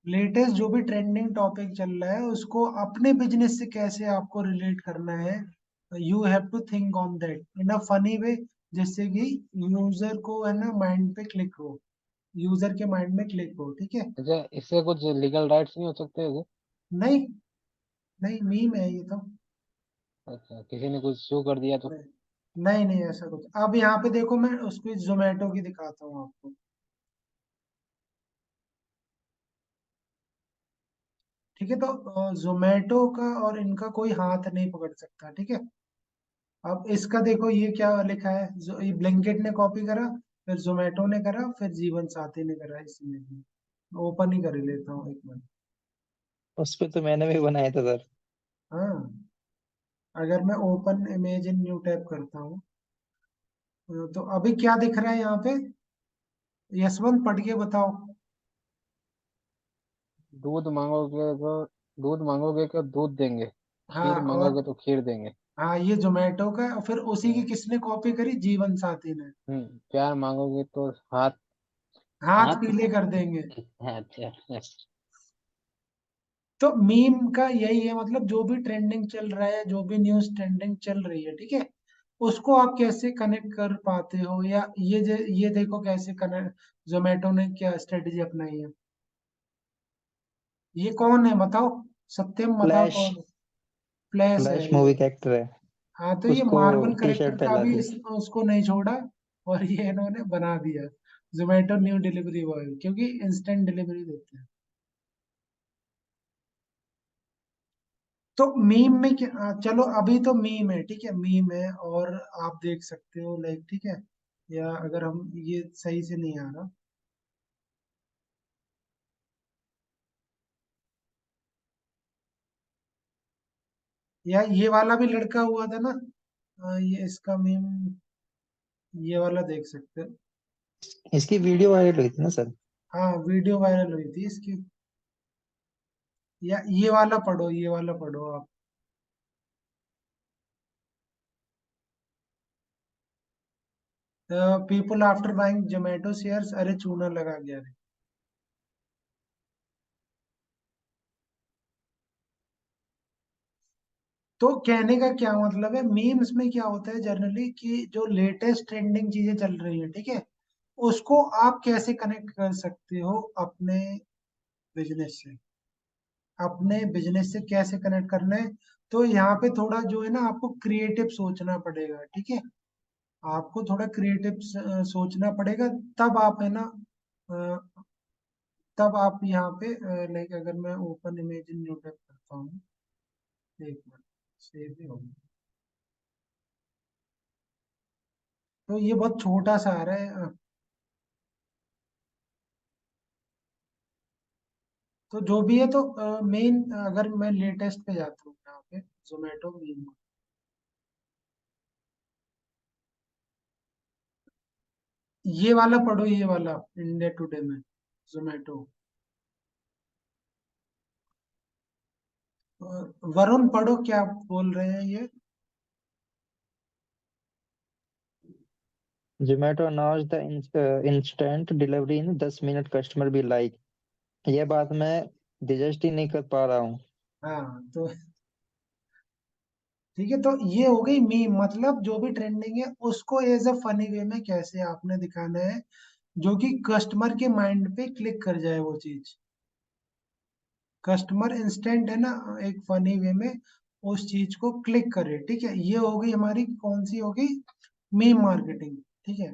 लेटेस्ट जो भी ट्रेंडिंग टॉपिक चल रहा है उसको अपने बिजनेस से कैसे आपको रिलेट करना है। You have to think on that in a funny way, जिससे कि यूजर को है ना माइंड पे क्लिक हो, यूजर के माइंड में क्लिक हो, ठीक है। अच्छा, इससे कुछ लीगल राइट्स नहीं हो सकते क्या? नहीं, नहीं मीम है ये तो। अच्छा, किसी ने कुछ शो कर दिया तो? नहीं, नहीं, नहीं ऐसा कुछ। अब यहाँ पे देखो, मैं उसको जोमेटो की दिखाता हूँ आपको, ठीक है। तो जोमेटो का और इनका कोई हाथ नहीं पकड़ सकता, ठीक है। अब इसका देखो, ये क्या लिखा है, जो ये ब्लिंकिट ने कॉपी करा, फिर जोमेटो ने करा, फिर जीवन साथी ने करा, इसमें ओपन ही कर ही लेता हूँ एक मिनट। उस पे तो मैंने भी बनाया था सर। हाँ, अगर मैं open image in new tab करता हूँ, तो अभी क्या दिख रहा है यहाँ पे, यशवंत पढ़ के बताओ। दूध मांगोगे तो दूध मांगोगे तो दूध देंगे, हाँ, खीर और मांगोगे तो खीर देंगे। हाँ, ये जोमेटो का है, और फिर उसी की हम्म। किसने कॉपी करी, जीवन साथी ने। प्यार मांगोगे तो हाथ। हाथ हाथ। पीले कर देंगे। अच्छा। तो मीम का यही है, मतलब जो भी ट्रेंडिंग चल रहा है, जो भी न्यूज ट्रेंडिंग चल रही है, ठीक है, उसको आप कैसे कनेक्ट कर पाते हो, या ये देखो कैसे कनेक्ट, जोमेटो ने क्या स्ट्रेटेजी अपनाई है। ये कौन है बताओ, सत्यम बताओ फ्लैश कौन है। फ्लैश है फ्लैश ये। मूवी का एक्टर है। हाँ, तो ये उसको मार्वल टी करेक्टर शर्ट का पहला भी दी। उसको नहीं छोड़ा, और ये इन्होंने बना दिया, जोमेटो न्यू डिलीवरी बॉय, क्योंकि इंस्टेंट डिलीवरी देते हैं। तो मीम में क्या, चलो अभी तो मीम है, ठीक है, मीम है, और आप देख सकते हो लाइक, ठीक है। या अगर हम, ये सही से नहीं आ रहा, या ये वाला भी लड़का हुआ था ना, ये इसका मीम, ये वाला देख सकते हो। इसकी वीडियो वायरल हुई थी ना सर। हाँ, वीडियो वायरल हुई थी इसकी। या ये वाला पढ़ो, ये वाला पढ़ो आप, people after buying Zomato shares, अरे चूना लगा गया रे। तो कहने का क्या मतलब है, मीम्स में क्या होता है जनरली कि जो लेटेस्ट ट्रेंडिंग चीजें चल रही है, ठीक है, उसको आप कैसे कनेक्ट कर सकते हो अपने बिजनेस से, अपने बिजनेस से कैसे कनेक्ट करना है। तो यहाँ पे थोड़ा जो है ना, आपको क्रिएटिव सोचना पड़ेगा, ठीक है। आपको थोड़ा क्रिएटिव सोचना पड़ेगा, तब आप है ना, अ, तब आप यहाँ पे लाइक, अगर मैं open image in new tab करता हूँ, एक मिनट, सेव ही होगा। तो ये बहुत छोटा सा आ रहा है, तो जो भी है, तो मेन अगर मैं लेटेस्ट पे जाता हूँ यहाँ पे जोमेटो मेन, ये वाला पढ़ो, ये वाला इंडिया टुडे में जोमेटो। वरुण पढ़ो क्या बोल रहे हैं ये। Zomato announce the instant delivery in 10 minute customer be like. ये बात मैं डिजेस्ट ही नहीं कर पा रहा हूँ। हाँ तो ठीक है, तो ये हो गई मीम, मतलब जो भी ट्रेंडिंग है उसको एज अ फनी वे में कैसे आपने दिखाना है, जो कि कस्टमर के माइंड पे क्लिक कर जाए वो चीज। कस्टमर इंस्टेंट है ना, एक फनी वे में उस चीज को क्लिक करे। ठीक है, ये हो गई हमारी कौन सी हो गई, मीम मार्केटिंग। ठीक है,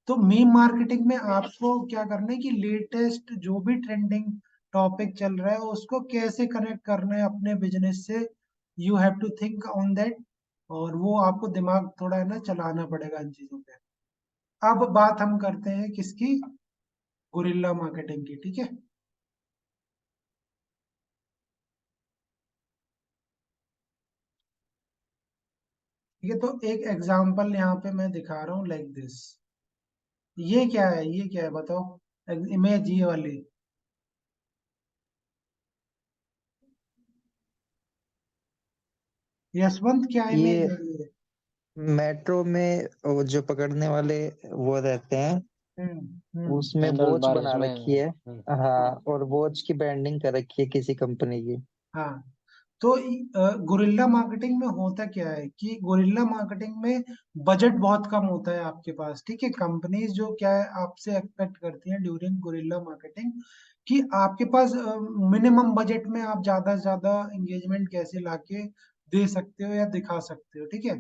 तो मीम मार्केटिंग में आपको क्या करना है कि लेटेस्ट जो भी ट्रेंडिंग टॉपिक चल रहा है उसको कैसे कनेक्ट करना है अपने बिजनेस से, you have to think on that. और वो आपको दिमाग थोड़ा है ना चलाना पड़ेगा इन चीजों पे। अब बात हम करते हैं किसकी, गुरिल्ला मार्केटिंग की। ठीक है, ठीक है, तो एक एग्जांपल यहाँ पे मैं दिखा रहा हूँ लाइक दिस। ये क्या है, ये क्या है बताओ, इमेज ये वाली। यशवंत क्या इमेज ये है ये। मेट्रो में वो जो पकड़ने वाले वो रहते हैं, उसमें हैंडल वॉच बार बना उसमें। रखी है। हाँ, और वॉच की ब्रांडिंग कर रखी है किसी कंपनी की। हाँ, तो गुरिल्ला मार्केटिंग में होता क्या है कि गुरिल्ला मार्केटिंग में बजट बहुत कम होता है आपके पास। ठीक है, कंपनीज जो क्या है आपसे एक्सपेक्ट करती हैं ड्यूरिंग गुरिल्ला मार्केटिंग, कि आपके पास मिनिमम बजट में आप ज्यादा से ज्यादा एंगेजमेंट कैसे लाके दे सकते हो या दिखा सकते हो। ठीक है,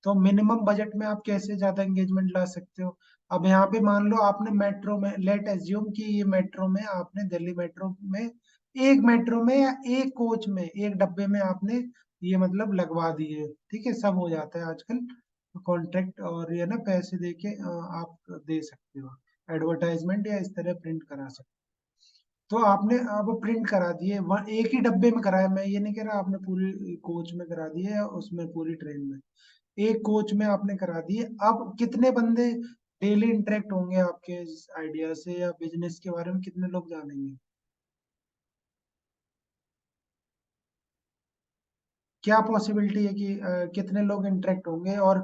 तो मिनिमम बजट में आप कैसे ज्यादा एंगेजमेंट ला सकते हो। अब यहाँ पे मान लो आपने मेट्रो में, लेट एज्यूम कि ये मेट्रो में आपने दिल्ली मेट्रो में एक मेट्रो में या एक कोच में एक डब्बे में आपने ये मतलब लगवा दिए। ठीक है, सब हो जाता है आजकल कॉन्ट्रैक्ट, और ये ना पैसे दे के आप दे सकते हो एडवर्टाइजमेंट, या इस तरह प्रिंट करा सकते हो। तो आपने अब प्रिंट करा दिए एक ही डब्बे में कराया, मैं ये नहीं कह रहा आपने पूरी कोच में करा दिए या उसमें पूरी ट्रेन में, एक कोच में आपने करा दिए। अब कितने बंदे डेली इंटरेक्ट होंगे आपके आइडिया से या बिजनेस के बारे में, कितने लोग जानेंगे, क्या पॉसिबिलिटी है कि कितने लोग इंटरेक्ट होंगे। और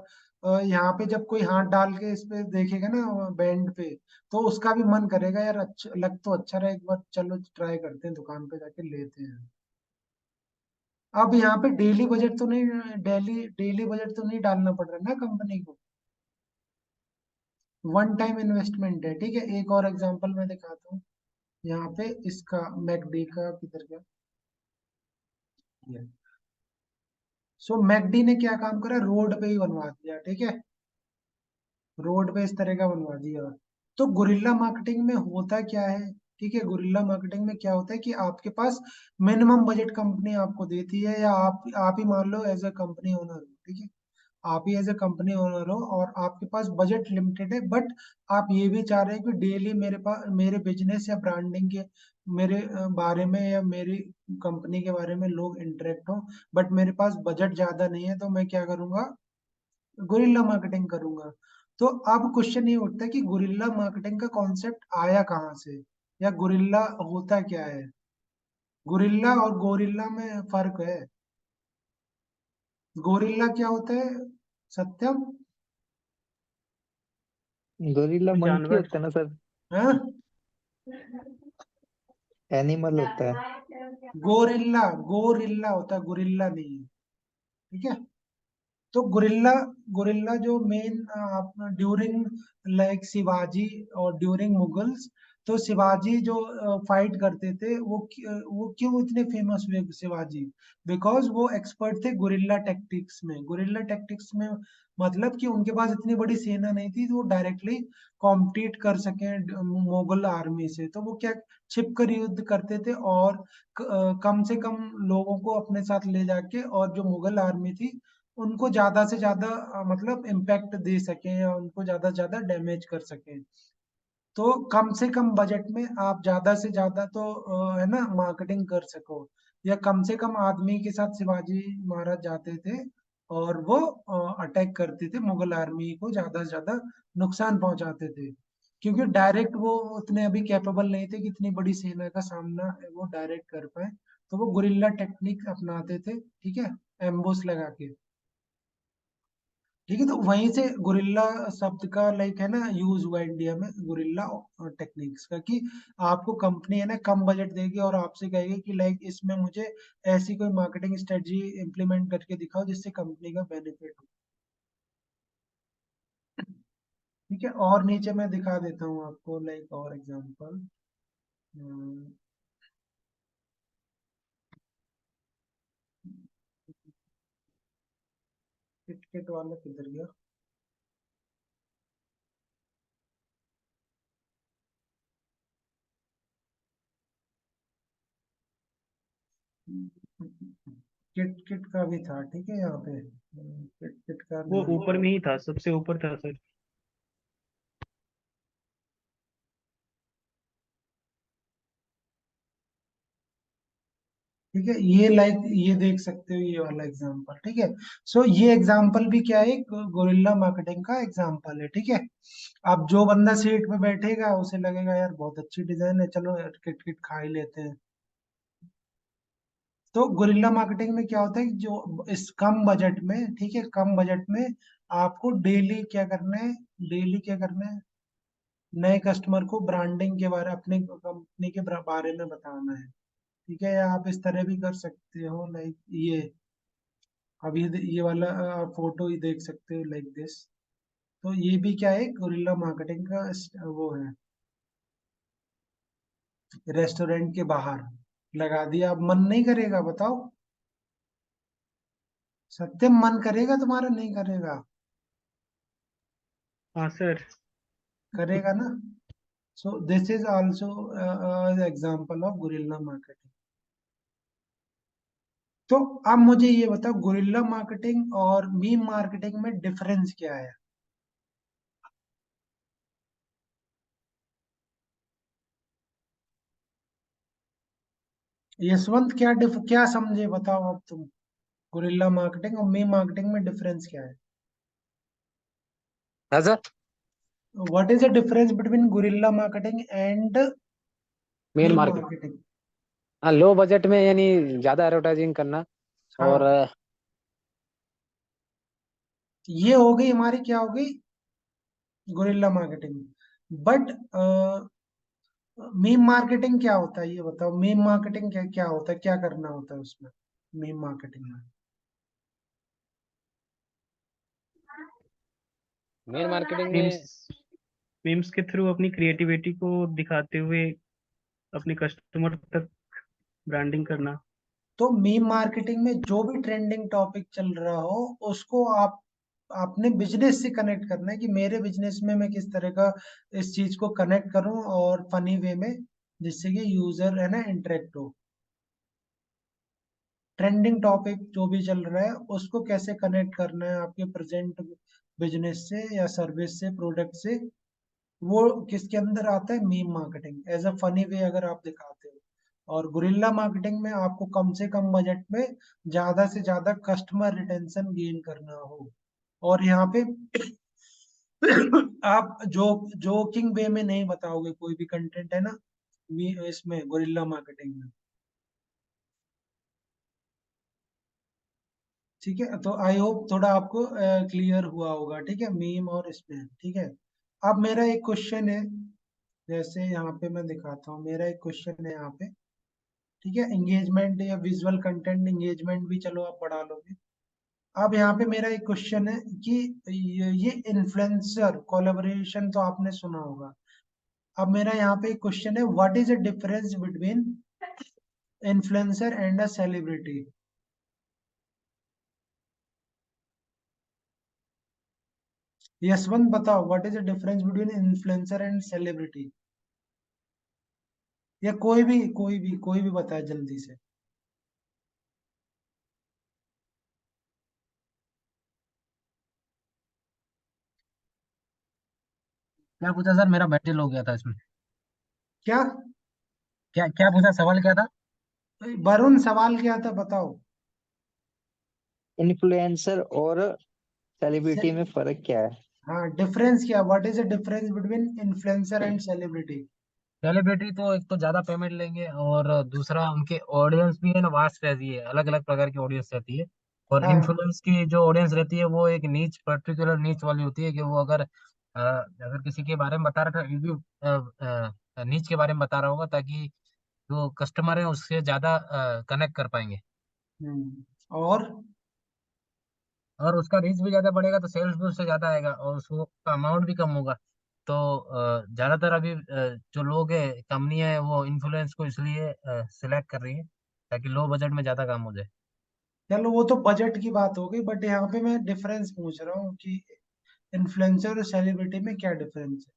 यहाँ पे जब कोई हाथ डाल के इस पे देखेगा ना बैंड पे, तो उसका भी मन करेगा यार, अच्छा लग तो अच्छा रहा है, एक बार चलो ट्राई करते हैं, दुकान पे जाके लेते हैं। अब यहाँ पे डेली बजट तो नहीं, डेली डेली बजट तो नहीं डालना पड़ रहा ना कंपनी को, वन टाइम इन्वेस्टमेंट है। ठीक है, एक और एग्जांपल मैं दिखाता हूँ यहाँ पे इसका, मैकडी का किधर गया ये। सो मैकडी ने क्या काम करा, रोड पे ही बनवा दिया। ठीक है, रोड पे इस तरह का बनवा दिया। तो गुरिल्ला मार्केटिंग में होता क्या है, ठीक है, गुरिल्ला मार्केटिंग में क्या होता है कि आपके पास मिनिमम बजट कंपनी आपको देती है, या आप ही मान लो एज अ कंपनी ओनर हो। ठीक है, आप ही एज ए कंपनी ओनर हो और आपके पास बजट लिमिटेड है, बट आप ये भी चाह रहे हैं कि डेली मेरे पास मेरे बिजनेस या ब्रांडिंग के मेरे बारे में या मेरी कंपनी के बारे में लोग इंटरेक्ट हो, बट मेरे पास बजट ज्यादा नहीं है, तो मैं क्या करूंगा, गुरिल्ला मार्केटिंग करूंगा। तो अब क्वेश्चन ये उठता है कि गुरिल्ला मार्केटिंग का कॉन्सेप्ट आया कहाँ से, या गुरिल्ला होता क्या है। गुरिल्ला और गोरिल्ला में फर्क है। गोरिल्ला क्या होता है सत्यम, गोरिल्ला मंकी जानवर। होता है ना सर, हाँ, एनिमल होता है। गोरिल्ला, गोरिल्ला होता है, गुरिल्ला नहीं है। ठीक है, तो गुरिल्ला, गुरिल्ला जो मेन आप ड्यूरिंग लाइक शिवाजी और ड्यूरिंग मुगल्स, तो शिवाजी जो फाइट करते थे वो क्यों इतने फेमस हुए शिवाजी, बिकॉज वो एक्सपर्ट थे गुरिल्ला टैक्टिक्स में। गुरिल्ला टैक्टिक्स में मतलब कि उनके पास इतनी बड़ी सेना नहीं थी, तो वो डायरेक्टली कॉम्पीट कर सके मुगल आर्मी से। तो वो क्या, छिप कर युद्ध करते थे और कम से कम लोगों को अपने साथ ले जाके, और जो मुगल आर्मी थी उनको ज्यादा से ज्यादा मतलब इम्पैक्ट दे सकें या उनको ज्यादा से ज्यादा डैमेज कर सकें। तो कम से कम बजट में आप ज्यादा से ज्यादा तो है ना मार्केटिंग कर सको, या कम से कम आदमी के साथ शिवाजी महाराज जाते थे और वो अटैक करते थे, मुगल आर्मी को ज्यादा से ज्यादा नुकसान पहुंचाते थे, क्योंकि डायरेक्ट वो उतने अभी कैपेबल नहीं थे कि इतनी बड़ी सेना का सामना वो डायरेक्ट कर पाए। तो वो गुरिल्ला टेक्निक अपनाते थे, ठीक है, एम्बुश लगा के। ठीक है, तो वहीं से गुरिल्ला शब्द का लाइक है ना यूज हुआ इंडिया में गुरिल्ला टेक्निक्स का, कि आपको कंपनी है ना कम बजट देगी और आपसे कहेगी कि लाइक इसमें मुझे ऐसी कोई मार्केटिंग स्ट्रेटजी इंप्लीमेंट करके दिखाओ जिससे कंपनी का बेनिफिट हो। ठीक है, और नीचे मैं दिखा देता हूँ आपको लाइक और एग्जांपल। किटकेट वाला किधर गया? किट किट का भी था, ठीक है, यहाँ पे किट किट का वो नहीं ऊपर है। में ही था, सबसे ऊपर था सर। ठीक है, ये लाइक ये देख सकते हो ये वाला एग्जांपल, ठीक है। सो ये एग्जांपल भी क्या है, गोरिल्ला मार्केटिंग का एग्जांपल है, ठीक है। अब जो बंदा सीट पे बैठेगा उसे लगेगा यार बहुत अच्छी डिजाइन है, चलो यार किट किट खा ही लेते हैं। तो गोरिल्ला मार्केटिंग में क्या होता है कि जो इस कम बजट में, ठीक है, कम बजट में आपको डेली क्या करना है, डेली क्या करना है, नए कस्टमर को ब्रांडिंग के बारे, अपनी कंपनी के बारे में बताना है। ठीक है, या आप इस तरह भी कर सकते हो लाइक ये, अब ये वाला फोटो ही देख सकते हो लाइक दिस। तो ये भी क्या है, गुरिल्ला मार्केटिंग का वो है, रेस्टोरेंट के बाहर लगा दिया। अब मन नहीं करेगा बताओ? सत्यम मन करेगा तुम्हारा? नहीं करेगा? हाँ सर। करेगा ना? So this is also example of guerrilla marketing. तो अब मुझे ये बताओ, गुरिल्ला मार्केटिंग और मीम मार्केटिंग में डिफरेंस क्या है? यशवंत क्या समझे बताओ अब तुम, गुरिल्ला मार्केटिंग और मीम मार्केटिंग में डिफरेंस क्या है? हाँ sir. What is the difference between guerrilla marketing and main meme market. Marketing? हाँ, लो बजट में यानी ज्यादा एडवर्टाइजिंग करना। और हाँ, ये हो गई हमारी, क्या हो गई, guerrilla marketing. But meme marketing क्या होता है ये बताओ, मीम मार्केटिंग क्या क्या होता है, क्या करना होता है उसमें, मीम मार्केटिंग में? मेन मार्केटिंग मीम्स में मीम्स के थ्रू अपनी क्रिएटिविटी को दिखाते हुए अपने कस्टमर तक ब्रांडिंग करना। तो मीम मार्केटिंग में जो भी ट्रेंडिंग टॉपिक चल रहा हो उसको आप अपने बिजनेस से कनेक्ट करना है, कि मेरे बिजनेस में मैं किस तरह का इस चीज को कनेक्ट करूं और फनी वे में, जिससे कि यूजर है ना इंटरेक्ट हो। ट्रेंडिंग टॉपिक जो भी चल रहा है उसको कैसे कनेक्ट करना है आपके प्रेजेंट बिजनेस से या सर्विस से, प्रोडक्ट से, वो किसके अंदर आता है, meme marketing as a funny way अगर आप दिखाते हो। और गुरिल्ला मार्केटिंग में आपको कम से कम बजट में ज्यादा से ज्यादा कस्टमर रिटेंशन गेन करना हो। और यहाँ पे आप जोकिंग वे में नहीं बताओगे कोई भी कंटेंट, है ना, इसमें गुरिल्ला मार्केटिंग में। ठीक है, तो आई होप थोड़ा आपको क्लियर हुआ होगा, ठीक है, मीम और इसमें, ठीक है। अब मेरा एक क्वेश्चन है, जैसे यहाँ पे मैं दिखाता हूँ, मेरा एक क्वेश्चन है यहाँ पे, ठीक है, एंगेजमेंट या विजुअल कंटेंट एंगेजमेंट भी चलो आप बढ़ा लोगे। अब यहाँ पे मेरा एक क्वेश्चन है कि ये इन्फ्लुएंसर कोलैबोरेशन तो आपने सुना होगा। अब मेरा यहाँ पे एक क्वेश्चन है, what is the difference between influencer and a celebrity? Yashwant बताओ, what is the difference between influencer and celebrity? या कोई भी बताए जल्दी से। क्या पूछा सर? मेरा बैटरी लो गया था इसमें। क्या? क्या क्या पूछा? सवाल क्या था? वरुण, सवाल क्या था बताओ। इन्फ्लुएंसर और से, सेलिब्रिटी में फर्क क्या है? हाँ, डिफरेंस क्या, what is the difference between influencer and celebrity? Celebrity तो एक तो ज्यादा पेमेंट लेंगे, और दूसरा उनके ऑडियंस भी है ना, वास्ट रहती है, अलग अलग प्रकार की ऑडियंस रहती है। और हाँ, इन्फ्लुएंस की जो ऑडियंस रहती है वो एक नीच, पर्टिकुलर नीच वाली होती है, कि वो अगर किसी के बारे में बता रहा था, रिव्यू नीच के बारे में बता रहा होगा, ताकि जो कस्टमर है उससे ज्यादा कनेक्ट कर पाएंगे। और और उसका रीच भी ज्यादा बढ़ेगा तो सेल्स भी उससे ज्यादा आएगा, और उसको अमाउंट भी कम होगा। तो ज्यादातर अभी जो लोग है, कंपनियां है, वो इन्फ्लुएंस को इसलिए सिलेक्ट कर रही है ताकि लो बजट में ज्यादा काम हो जाए। चलो, वो तो बजट की बात हो गई, बट यहाँ पे मैं डिफरेंस पूछ रहा हूँ कि इन्फ्लुएंसर और सेलिब्रिटी में क्या डिफरेंस है।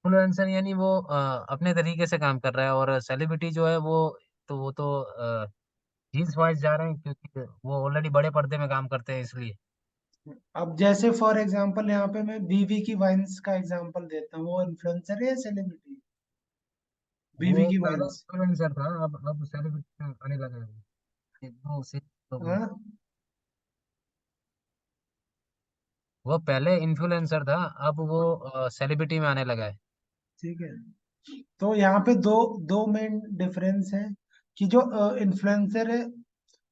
इन्फ्लुएंसर यानी वो अपने तरीके से काम कर रहा है, और सेलिब्रिटी जो है वो तो रील्स वाइज जा रहे हैं, क्योंकि वो ऑलरेडी बड़े पर्दे में काम करते हैं इसलिए। अब जैसे फॉर एग्जांपल यहाँ पे मैं बीवी की वाइन्स का एग्जांपल देता हूँ, वो इन्फ्लुएंसर है या सेलिब्रिटी? बीवी वो की पहले वाइन्स। इन्फ्लुएंसर था, अब सेलिब्रिटी आने लगा है वो। ये दो से लोग हैं। हाँ, वो पहले इन्फ्लुएंसर था, अब वो सेलिब्रिटी में आने लगा है। ठीक है। तो यहाँ पे दो दो मेन डिफरेंस है कि जो इन्फ्लुएंसर है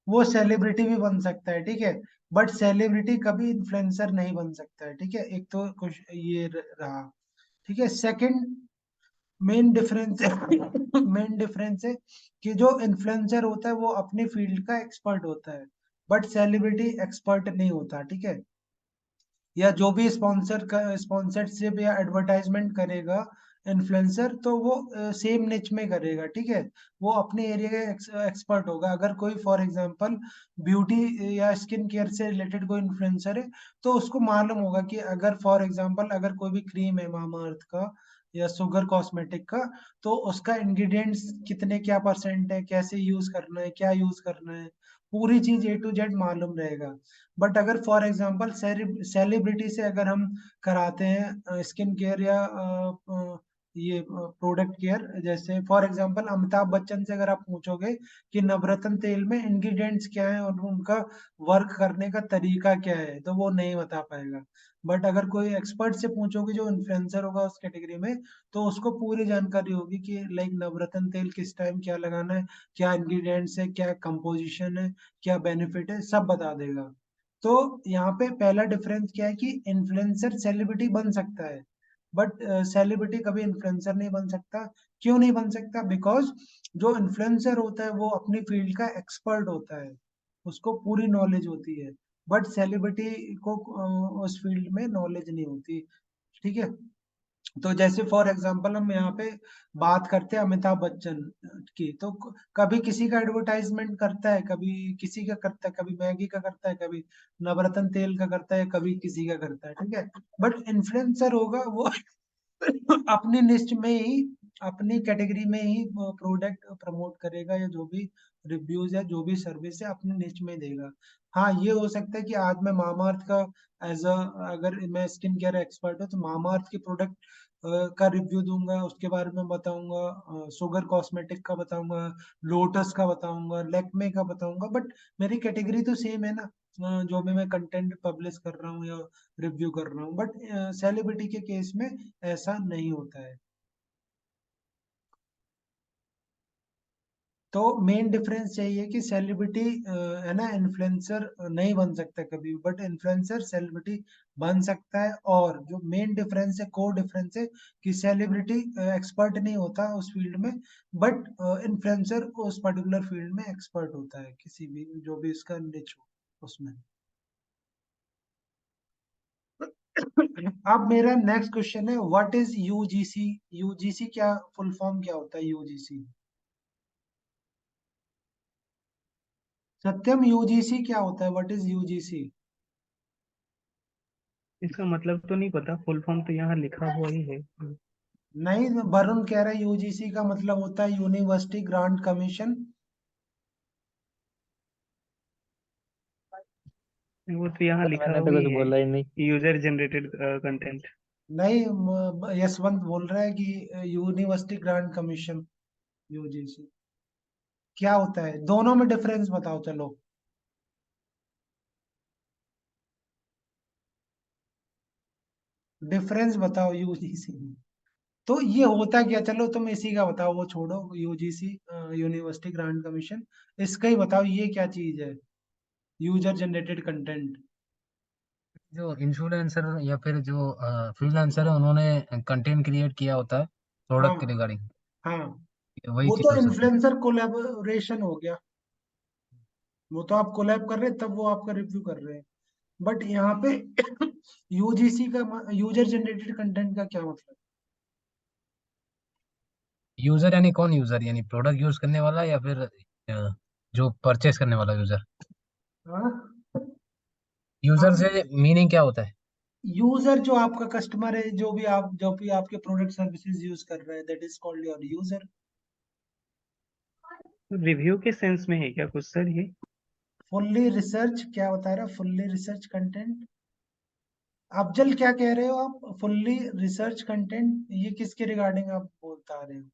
वो सेलिब्रिटी भी बन सकता है, ठीक है, बट सेलिब्रिटी कभी इन्फ्लुएंसर नहीं बन सकता है, ठीक है, एक तो कुछ ये रहा। ठीक है। Second main difference main difference है कि जो इन्फ्लुएंसर होता है वो अपनी फील्ड का एक्सपर्ट होता है, बट सेलिब्रिटी एक्सपर्ट नहीं होता, ठीक है। या जो भी स्पॉन्सरशिप या एडवर्टाइजमेंट करेगा इन्फ्लुएंसर, तो वो सेम निच में करेगा, ठीक है। वो अपने एरिया का एक्सपर्ट होगा। अगर कोई फॉर एग्जांपल ब्यूटी या स्किन केयर से रिलेटेड कोई इन्फ्लुएंसर है, तो उसको मालूम होगा कि अगर फॉर एग्जांपल अगर कोई भी क्रीम है मामाअर्थ का या शुगर कॉस्मेटिक का, तो उसका इंग्रेडिएंट्स कितने, क्या परसेंट है, कैसे यूज करना है, क्या यूज करना है, पूरी चीज A to Z मालूम रहेगा। बट अगर फॉर एग्जांपल सेलिब्रिटी से अगर हम कराते हैं स्किन केयर या ये प्रोडक्ट केयर, जैसे फॉर एग्जांपल अमिताभ बच्चन से अगर आप पूछोगे कि नवरत्न तेल में इंग्रेडिएंट्स क्या है और उनका वर्क करने का तरीका क्या है, तो वो नहीं बता पाएगा। बट अगर कोई एक्सपर्ट से पूछोगे जो इन्फ्लुएंसर होगा उस कैटेगरी में, तो उसको पूरी जानकारी होगी कि लाइक नवरत्न तेल किस टाइम क्या लगाना है, क्या इंग्रेडिएंट्स है, क्या कंपोजिशन है, क्या बेनिफिट है, सब बता देगा। तो यहाँ पे पहला डिफरेंस क्या है कि इन्फ्लुएंसर सेलिब्रिटी बन सकता है, बट सेलिब्रिटी कभी इन्फ्लुएंसर नहीं बन सकता। क्यों नहीं बन सकता? बिकॉज जो इन्फ्लुएंसर होता है वो अपनी फील्ड का एक्सपर्ट होता है, उसको पूरी नॉलेज होती है, बट सेलिब्रिटी को उस फील्ड में नॉलेज नहीं होती, ठीक है। तो जैसे फॉर एग्जांपल हम यहाँ पे बात करते हैं अमिताभ बच्चन की, तो कभी किसी का एडवर्टाइजमेंट करता है, कभी किसी का करता है, कभी मैगी का करता है, कभी नवरत्न तेल का करता है, कभी किसी का करता है, ठीक है। बट इन्फ्लुएंसर होगा वो अपनी निश में ही, अपनी कैटेगरी में ही प्रोडक्ट प्रमोट करेगा, या जो भी रिव्यूज है, जो भी सर्विस है, अपनी निश में देगा। हाँ, ये हो सकता है कि आज मैं मामाअर्थ का एज अ, अगर मैं स्किन केयर एक्सपर्ट हूँ तो मामाअर्थ के प्रोडक्ट का रिव्यू दूंगा, उसके बारे में बताऊंगा, शुगर कॉस्मेटिक का बताऊंगा, लोटस का बताऊंगा, लैक्मे का बताऊंगा, बट मेरी कैटेगरी तो सेम है ना, जो भी मैं कंटेंट पब्लिश कर रहा हूँ या रिव्यू कर रहा हूँ। बट सेलिब्रिटी के केस में ऐसा नहीं होता है। तो मेन डिफरेंस यही है कि सेलिब्रिटी है ना, इन्फ्लुएंसर नहीं बन सकता कभी, बट इन्फ्लुएंसर सेलिब्रिटी बन सकता है। और जो मेन डिफरेंस है, कोर डिफरेंस है कि सेलिब्रिटी एक्सपर्ट नहीं होता उस फील्ड में, बट इन्फ्लुएंसर उस पर्टिकुलर फील्ड में एक्सपर्ट होता है, किसी भी जो भी इसका निच हो उसमें। अब मेरा नेक्स्ट क्वेश्चन है, व्हाट इज यूजीसी? यूजीसी क्या फुल फॉर्म क्या होता है यूजीसी? सत्यम, यूजीसी क्या होता है? What is UGC? इसका मतलब तो नहीं पता, फुल फॉर्म तो यहाँ लिखा हुआ ही है। नहीं, वरुण कह रहा है यूजीसी का मतलब होता है यूनिवर्सिटी ग्रांट कमीशन। वो तो यहाँ लिखा मैंने तो हुआ कुछ ही है, बोला ही नहीं। User generated content. नहीं, यशवंत बोल रहा है कि यूनिवर्सिटी ग्रांट कमीशन, यूजीसी क्या होता है, दोनों में डिफरेंस बताओ चलो। डिफरेंस बताओ यूजीसी में। तो ये होता क्या, चलो तुम इसी का बताओ, वो छोड़ो यूजीसी, यूनिवर्सिटी ग्रांट कमीशन, इसका ही बताओ ये क्या चीज है, यूजर जनरेटेड कंटेंट। जो इन्फ्लुएंसर या फिर जो फ्रीलांसर है उन्होंने कंटेंट क्रिएट किया होता है हाँ प्रोडक्ट के रिगार्डिंग, हाँ, वही वो चीज तो हो सकती है। इन्फ्लुएंसर कोलैबोरेशन हो गया, वो तो आप कोलैब कर रहे हैं तब वो आपका रिव्यू कर रहे हैं। बट यहाँ पे यूजीसी का, यूजर जनरेटेड कंटेंट का क्या मतलब। यूजर यानी कौन यूजर, यानी प्रोडक्ट यूज करने वाला या फिर जो परचेस करने वाला यूजर? हाँ यूजर हाँ, से मीनिंग क्या होता है? यूजर जो आपका कस्टमर है, जो भी आपके प्रोडक्ट सर्विसेज यूज कर रहे हैं, that is called your user. Review के सेंस में है क्या कुछ सर ये? फुल्ली रिसर्च क्या बता रहा है, फुल्ली रिसर्च कंटेंट। अफजल क्या कह रहे हो आप, फुल्ली रिसर्च कंटेंट, ये किसके रिगार्डिंग आप बता रहे हो।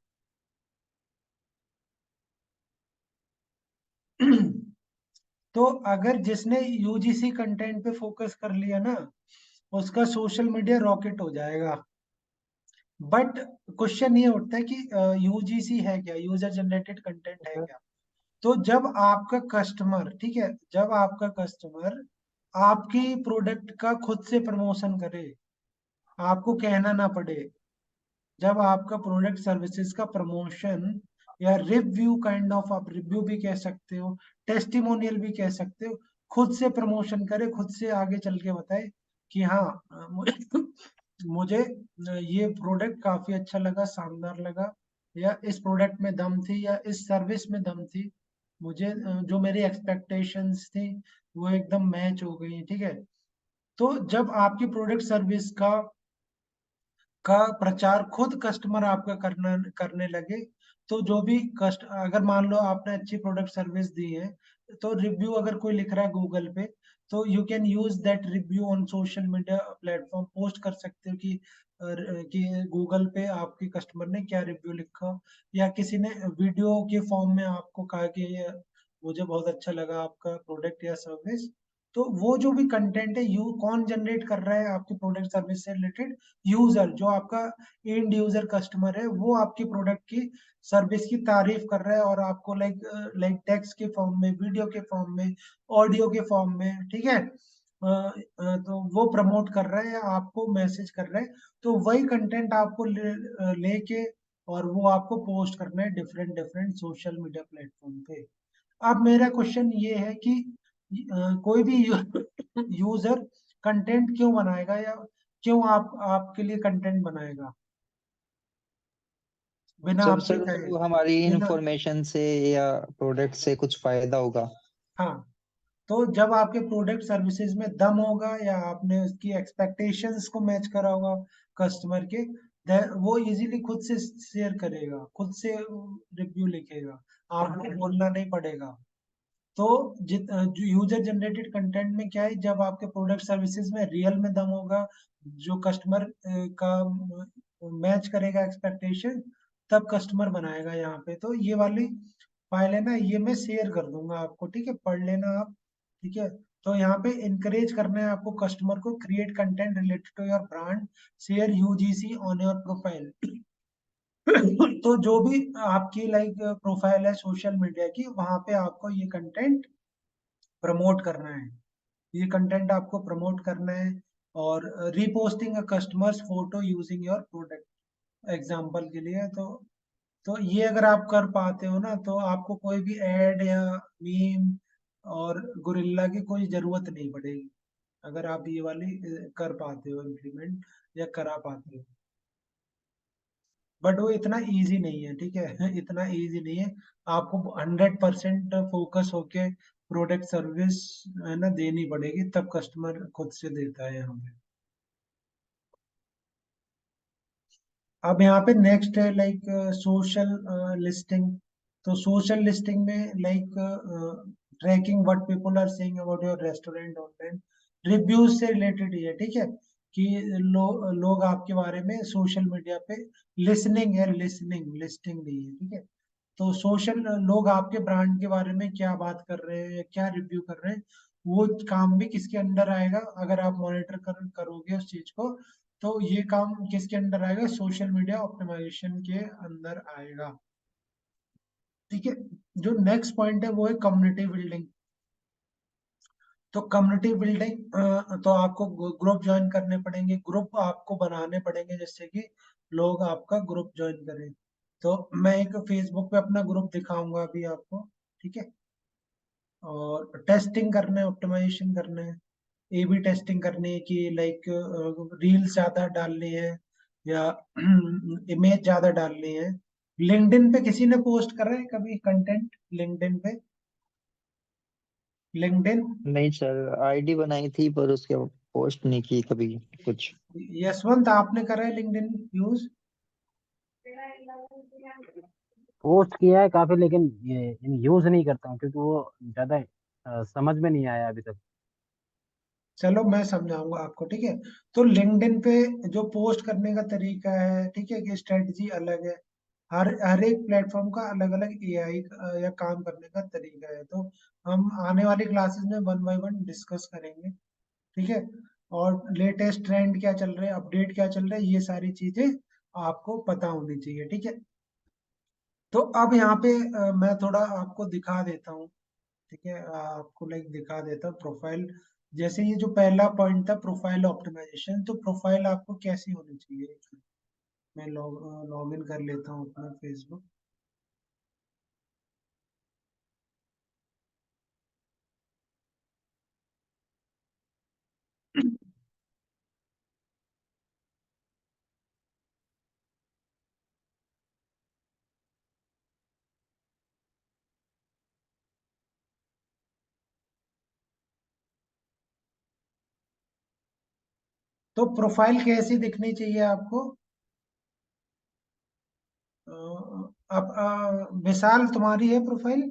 तो अगर जिसने यूजीसी कंटेंट पे फोकस कर लिया ना, उसका सोशल मीडिया रॉकेट हो जाएगा। बट क्वेश्चन ये उठता है कि यूजीसी है क्या, यूजर जनरेटेड कंटेंट है क्या। तो जब आपका कस्टमर, ठीक है, जब आपका कस्टमर आपकी प्रोडक्ट का खुद से प्रमोशन करे, आपको कहना ना पड़े, जब आपका प्रोडक्ट सर्विसेज का प्रमोशन या रिव्यू, काइंड ऑफ आप रिव्यू भी कह सकते हो, टेस्टिमोनियल भी कह सकते हो, खुद से प्रमोशन करे, खुद से आगे चल के बताए कि हाँ, मुझे ये प्रोडक्ट काफी अच्छा लगा, शानदार लगा, या इस प्रोडक्ट में दम थी, या इस सर्विस में दम थी, मुझे जो मेरी एक्सपेक्टेशंस थी वो एकदम मैच हो गई, ठीक है। तो जब आपकी प्रोडक्ट सर्विस का प्रचार खुद कस्टमर आपका करने लगे, तो जो भी कस्ट अगर मान लो आपने अच्छी प्रोडक्ट सर्विस दी है, तो रिव्यू अगर कोई लिख रहा है गूगल पे, तो you can use that review on social media platform, post कर सकते हो कि गूगल पे आपके कस्टमर ने क्या रिव्यू लिखा, या किसी ने वीडियो के फॉर्म में आपको कहा कि ये मुझे बहुत अच्छा लगा आपका प्रोडक्ट या सर्विस। तो वो जो भी कंटेंट है, यू कौन जनरेट कर रहा है आपकी प्रोडक्ट सर्विस से रिलेटेड, यूजर, जो आपका एंड यूजर कस्टमर है, वो आपकी प्रोडक्ट की सर्विस की तारीफ कर रहा है, और आपको लाइक लाइक टेक्स्ट के फॉर्म में, वीडियो के फॉर्म में, ऑडियो के फॉर्म में, ठीक है, तो वो प्रमोट कर रहा है या आपको मैसेज कर रहा है। तो वही कंटेंट आपको लेके और वो आपको पोस्ट करना है different different social media platform पे। अब मेरा क्वेश्चन ये है कि कोई भी यूजर कंटेंट क्यों बनाएगा, या क्यों आपके लिए कंटेंट बनाएगा बिना जब आपके सर कहे, उसको हमारी बिना। इंफॉर्मेशन से या प्रोडक्ट से कुछ फायदा होगा। हाँ, तो जब आपके प्रोडक्ट सर्विसेज में दम होगा, या आपने उसकी एक्सपेक्टेशंस को मैच करा होगा कस्टमर के, वो इजीली खुद से शेयर करेगा, खुद से रिव्यू लिखेगा, आपको बोलना नहीं पड़ेगा। तो जो यूजर जनरेटेड कंटेंट में क्या है, जब आपके प्रोडक्ट सर्विसेज में रियल में दम होगा, जो कस्टमर का मैच करेगा एक्सपेक्टेशन, तब कस्टमर बनाएगा यहाँ पे। तो ये वाली फाइल है ना, ये मैं शेयर कर दूंगा आपको, ठीक है, पढ़ लेना आप, ठीक है। तो यहाँ पे इंकरेज करना है आपको कस्टमर को, create content related to your brand, share UGC on your profile. तो जो भी आपकी लाइक प्रोफाइल है सोशल मीडिया की, वहां पे आपको ये कंटेंट प्रमोट करना है, ये कंटेंट आपको प्रमोट करना है। और reposting a customers photo using your product, example के लिए, तो ये अगर आप कर पाते हो ना, तो आपको कोई भी एड या मीम और गोरिल्ला की कोई जरूरत नहीं पड़ेगी, अगर आप ये वाली कर पाते हो इम्प्लीमेंट या करा पाते हो। बट वो इतना इजी नहीं है, ठीक है, इतना इजी नहीं है। आपको 100% फोकस होके प्रोडक्ट सर्विस है ना देनी पड़ेगी, तब कस्टमर खुद से देता है यहाँ पे। अब यहाँ पे नेक्स्ट है लाइक सोशल लिस्टिंग। तो सोशल लिस्टिंग में like tracking what people are saying about your restaurant online, reviews से रिलेटेड ही है, ठीक है, कि लोग आपके बारे में सोशल मीडिया पे लिसनिंग है, लिसनिंग लिस्टिंग नहीं है, ठीक है। तो सोशल लोग आपके ब्रांड के बारे में क्या बात कर रहे हैं या क्या रिव्यू कर रहे हैं, वो काम भी किसके अंडर आएगा, अगर आप मॉनिटर करोगे उस चीज को, तो ये काम किसके अंडर आएगा, सोशल मीडिया ऑप्टिमाइजेशन के अंदर आएगा, ठीक है। जो नेक्स्ट पॉइंट है वो है कम्युनिटी बिल्डिंग। तो कम्युनिटी बिल्डिंग तो आपको ग्रुप ज्वाइन करने पड़ेंगे, ग्रुप आपको बनाने पड़ेंगे जिससे कि लोग आपका ग्रुप ज्वाइन करें। तो मैं एक फेसबुक पे अपना ग्रुप दिखाऊंगा अभी आपको, ठीक है। और टेस्टिंग करना है, ऑप्टिमाइजेशन करना है, ए बी टेस्टिंग करनी है कि लाइक रील्स ज्यादा डालनी है या इमेज ज्यादा डालनी है। लिंक्डइन पे किसी ने पोस्ट करा है कभी कंटेंट, लिंक्डइन पे, लिंक्डइन? नहीं सर, आईडी बनाई थी पर उसके पोस्ट नहीं की कभी कुछ। यशवंत, आपने करा है लिंक्डइन यूज? पोस्ट किया है काफी, लेकिन ये यूज नहीं करता हूँ क्योंकि वो ज्यादा समझ में नहीं आया अभी तक। चलो मैं समझाऊंगा आपको, ठीक है। तो लिंक्डइन पे जो पोस्ट करने का तरीका है, ठीक है, कि स्ट्रेटजी अलग है। हर हर एक प्लेटफॉर्म का अलग अलग एआई या काम करने का तरीका है। तो हम आने वाली क्लासेस में वन बाय वन डिस्कस करेंगे, ठीक है। और लेटेस्ट ट्रेंड क्या चल रहा है, अपडेट क्या चल रहा है, ये सारी चीजें आपको पता होनी चाहिए, ठीक है। तो अब यहाँ पे मैं थोड़ा आपको दिखा देता हूँ, ठीक है, आपको लाइक दिखा देता हूँ प्रोफाइल। जैसे ये जो पहला पॉइंट था प्रोफाइल ऑप्टिमाइजेशन, तो प्रोफाइल आपको कैसी होनी चाहिए। मैं लॉग इन कर लेता हूँ अपना फेसबुक। तो प्रोफाइल कैसी दिखनी चाहिए आपको? अब विशाल, तुम्हारी है प्रोफाइल?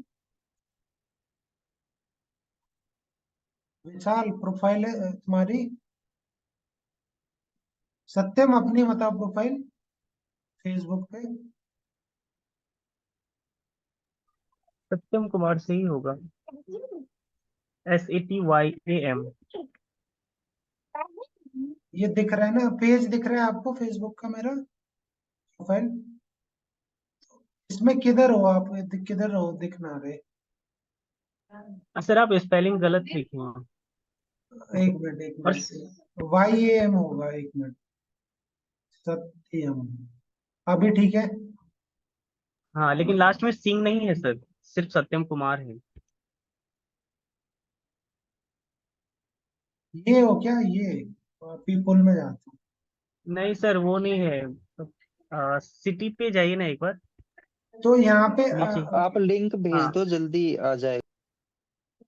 विशाल, प्रोफाइल है तुम्हारी? सत्यम, अपनी बताओ प्रोफाइल फेसबुक पे। सत्यम कुमार से ही होगा। SATYAM। ये दिख रहा है ना, पेज दिख रहा है आपको फेसबुक का मेरा प्रोफाइल? इसमें किधर हो आप, किधर हो, दिख ना रहे। सर आप स्पेलिंग गलत लिखे हैं। एक और मिनट, YAM होगा, एक मिनट, सत्यम, अभी ठीक है? हाँ, लेकिन लास्ट में सिंह नहीं है सर, सिर्फ सत्यम कुमार है। ये हो क्या ये? पीपल में जाता हूँ। नहीं सर, वो नहीं है। सिटी पे जाइए ना एक बार तो यहाँ पे नीचे। आप लिंक भेज हाँ, दो, जल्दी आ जाएगा।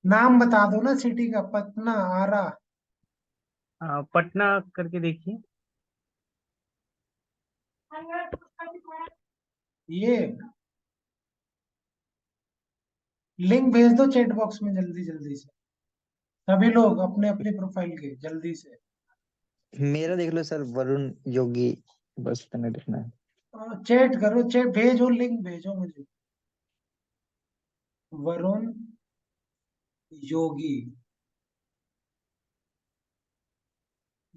नाम बता दो ना सिटी का, पटना, आरा? पटना करके देखिए। ये लिंक भेज दो चैट बॉक्स में, जल्दी जल्दी से, सभी लोग अपने अपने प्रोफाइल के जल्दी से। मेरा देख लो सर, वरुण योगी, बस इतना लिखना है। चैट करो, चैट भेजो, लिंक भेजो मुझे। वरुण योगी,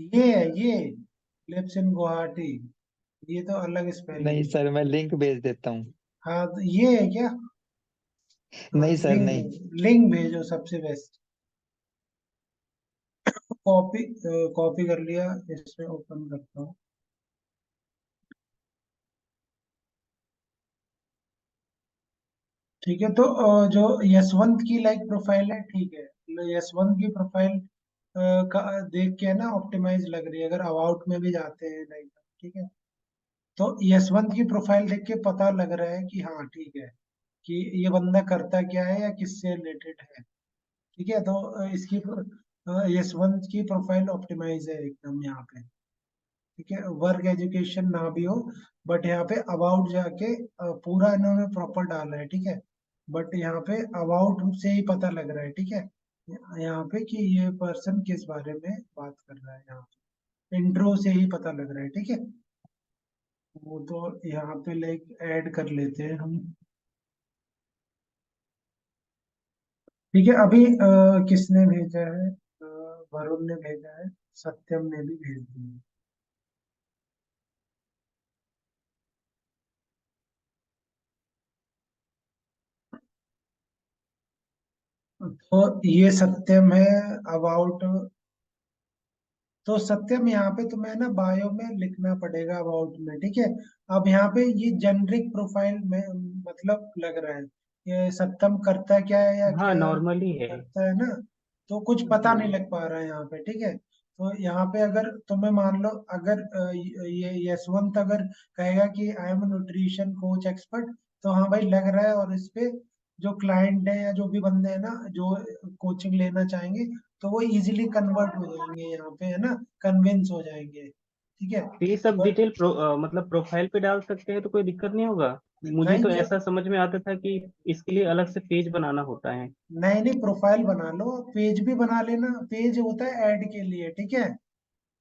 ये है ये, लिव्स इन गुवाहाटी, ये तो अलग स्पेलिंग नहीं है। सर, मैं लिंक भेज देता हूँ। हाँ, तो ये है क्या? हाँ, नहीं सर, नहीं। लिंक भेजो, सबसे बेस्ट। कॉपी कॉपी कर लिया, इसमें ओपन करता हूँ। ठीक है, तो जो यशवंत की लाइक प्रोफाइल है, ठीक है, यशवंत की प्रोफाइल का देख के ना ऑप्टिमाइज लग रही है, अगर अबाउट में भी जाते हैं लाइक, ठीक है। तो यशवंत की प्रोफाइल देख के पता लग रहा है कि हाँ ठीक है, कि ये बंदा करता क्या है या किससे रिलेटेड है, ठीक है। तो यशवंत की प्रोफाइल ऑप्टिमाइज है एकदम यहाँ पे, ठीक है। वर्क एजुकेशन ना भी हो, बट यहाँ पे अबाउट जाके पूरा इन्होंने प्रॉपर डाला है, ठीक है। बट यहाँ पे अबाउट से ही पता लग रहा है, ठीक है, यहाँ पे कि ये पर्सन किस बारे में बात कर रहा है, यहाँ पे इंट्रो से ही पता लग रहा है, ठीक है। वो तो यहाँ पे लाइक ऐड कर लेते हैं हम। ठीक है, अभी किसने भेजा है? वरुण ने भेजा है, सत्यम ने भी भेज दिया। तो ये सत्यम है अबाउट। तो सत्यम यहाँ पे तुम्हें ना बायो में लिखना पड़ेगा अबाउट में, ठीक है। अब यहाँ पे ये जेनरिक प्रोफाइल में मतलब लग रहा है, ये सत्यम करता क्या है या हाँ, क्या नॉर्मली है। करता है ना, तो कुछ पता नहीं जी। लग पा रहा है यहाँ पे, ठीक है। तो यहाँ पे अगर तुम्हें मान लो अगर ये यशवंत अगर कहेगा कि I M nutrition coach expert, तो हाँ भाई लग रहा है, और इस पे जो क्लाइंट है या जो भी बंदे हैं ना जो कोचिंग लेना चाहेंगे, तो वो इजीली कन्वर्ट हो जाएंगे यहाँ पे, है ना, कन्विंस हो जाएंगे, ठीक है। तो ये सब बट डिटेल मतलब प्रोफाइल पे डाल सकते हैं तो कोई दिक्कत नहीं होगा? मुझे नहीं, तो जो ऐसा समझ में आता था कि इसके लिए अलग से पेज बनाना होता है। नहीं नहीं, प्रोफाइल बना लो, पेज भी बना लेना। पेज होता है ऐड के लिए, ठीक है।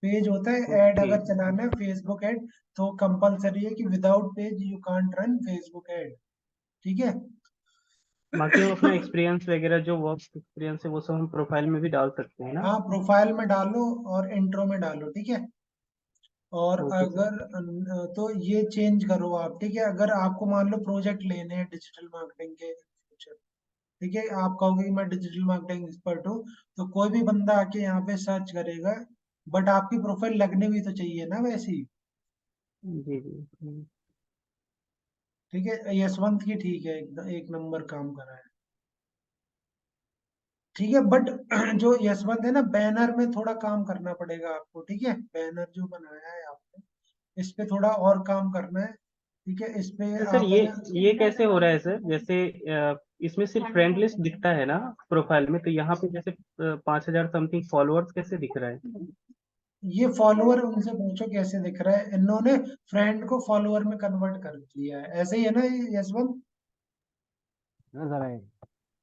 पेज होता है ऐड, ओके। अगर चलाना है फेसबुक ऐड, तो कंपलसरी है कि without page you can't run Facebook ad, ठीक है। बाकी हम अपना एक्सपीरियंस वगैरह जो वर्क एक्सपीरियंस है वो सब हम प्रोफाइल में भी डाल सकते हैं ना? हाँ, प्रोफाइल में डालो और इंट्रो में डालो, ठीक है। और ओके सर। अगर तो ये चेंज करो आप, ठीक है। अगर आपको मान लो प्रोजेक्ट लेने हैं डिजिटल मार्केटिंग के फ्यूचर, ठीक है, आप कहोगे कि मैं डिजिटल मार्केटिंग एक्सपर्ट हूँ, तो कोई भी बंदा आके यहाँ पे सर्च करेगा, बट आपकी प्रोफाइल लगनी भी तो चाहिए ना वैसी। जी जी। ठीक है, यशवंत की ठीक है, एक नंबर काम करा है, ठीक है। बट जो यशवंत है ना, बैनर में थोड़ा काम करना पड़ेगा आपको, ठीक है। बैनर जो बनाया है आपने, इस पे थोड़ा और काम करना है, ठीक है। इस पे तो सर आप है ना, ये कैसे हो रहा है सर? जैसे इसमें सिर्फ फ्रेंड लिस्ट दिखता है ना प्रोफाइल में, तो यहाँ पे जैसे 5,000 समथिंग फॉलोअर्स कैसे दिख रहा है? ये फॉलोअर उनसे पूछो कैसे दिख रहा है, इन्होंने फ्रेंड को फॉलोअर में कन्वर्ट कर दिया है, ऐसे ही है ना ये यशवंत? ना सर है,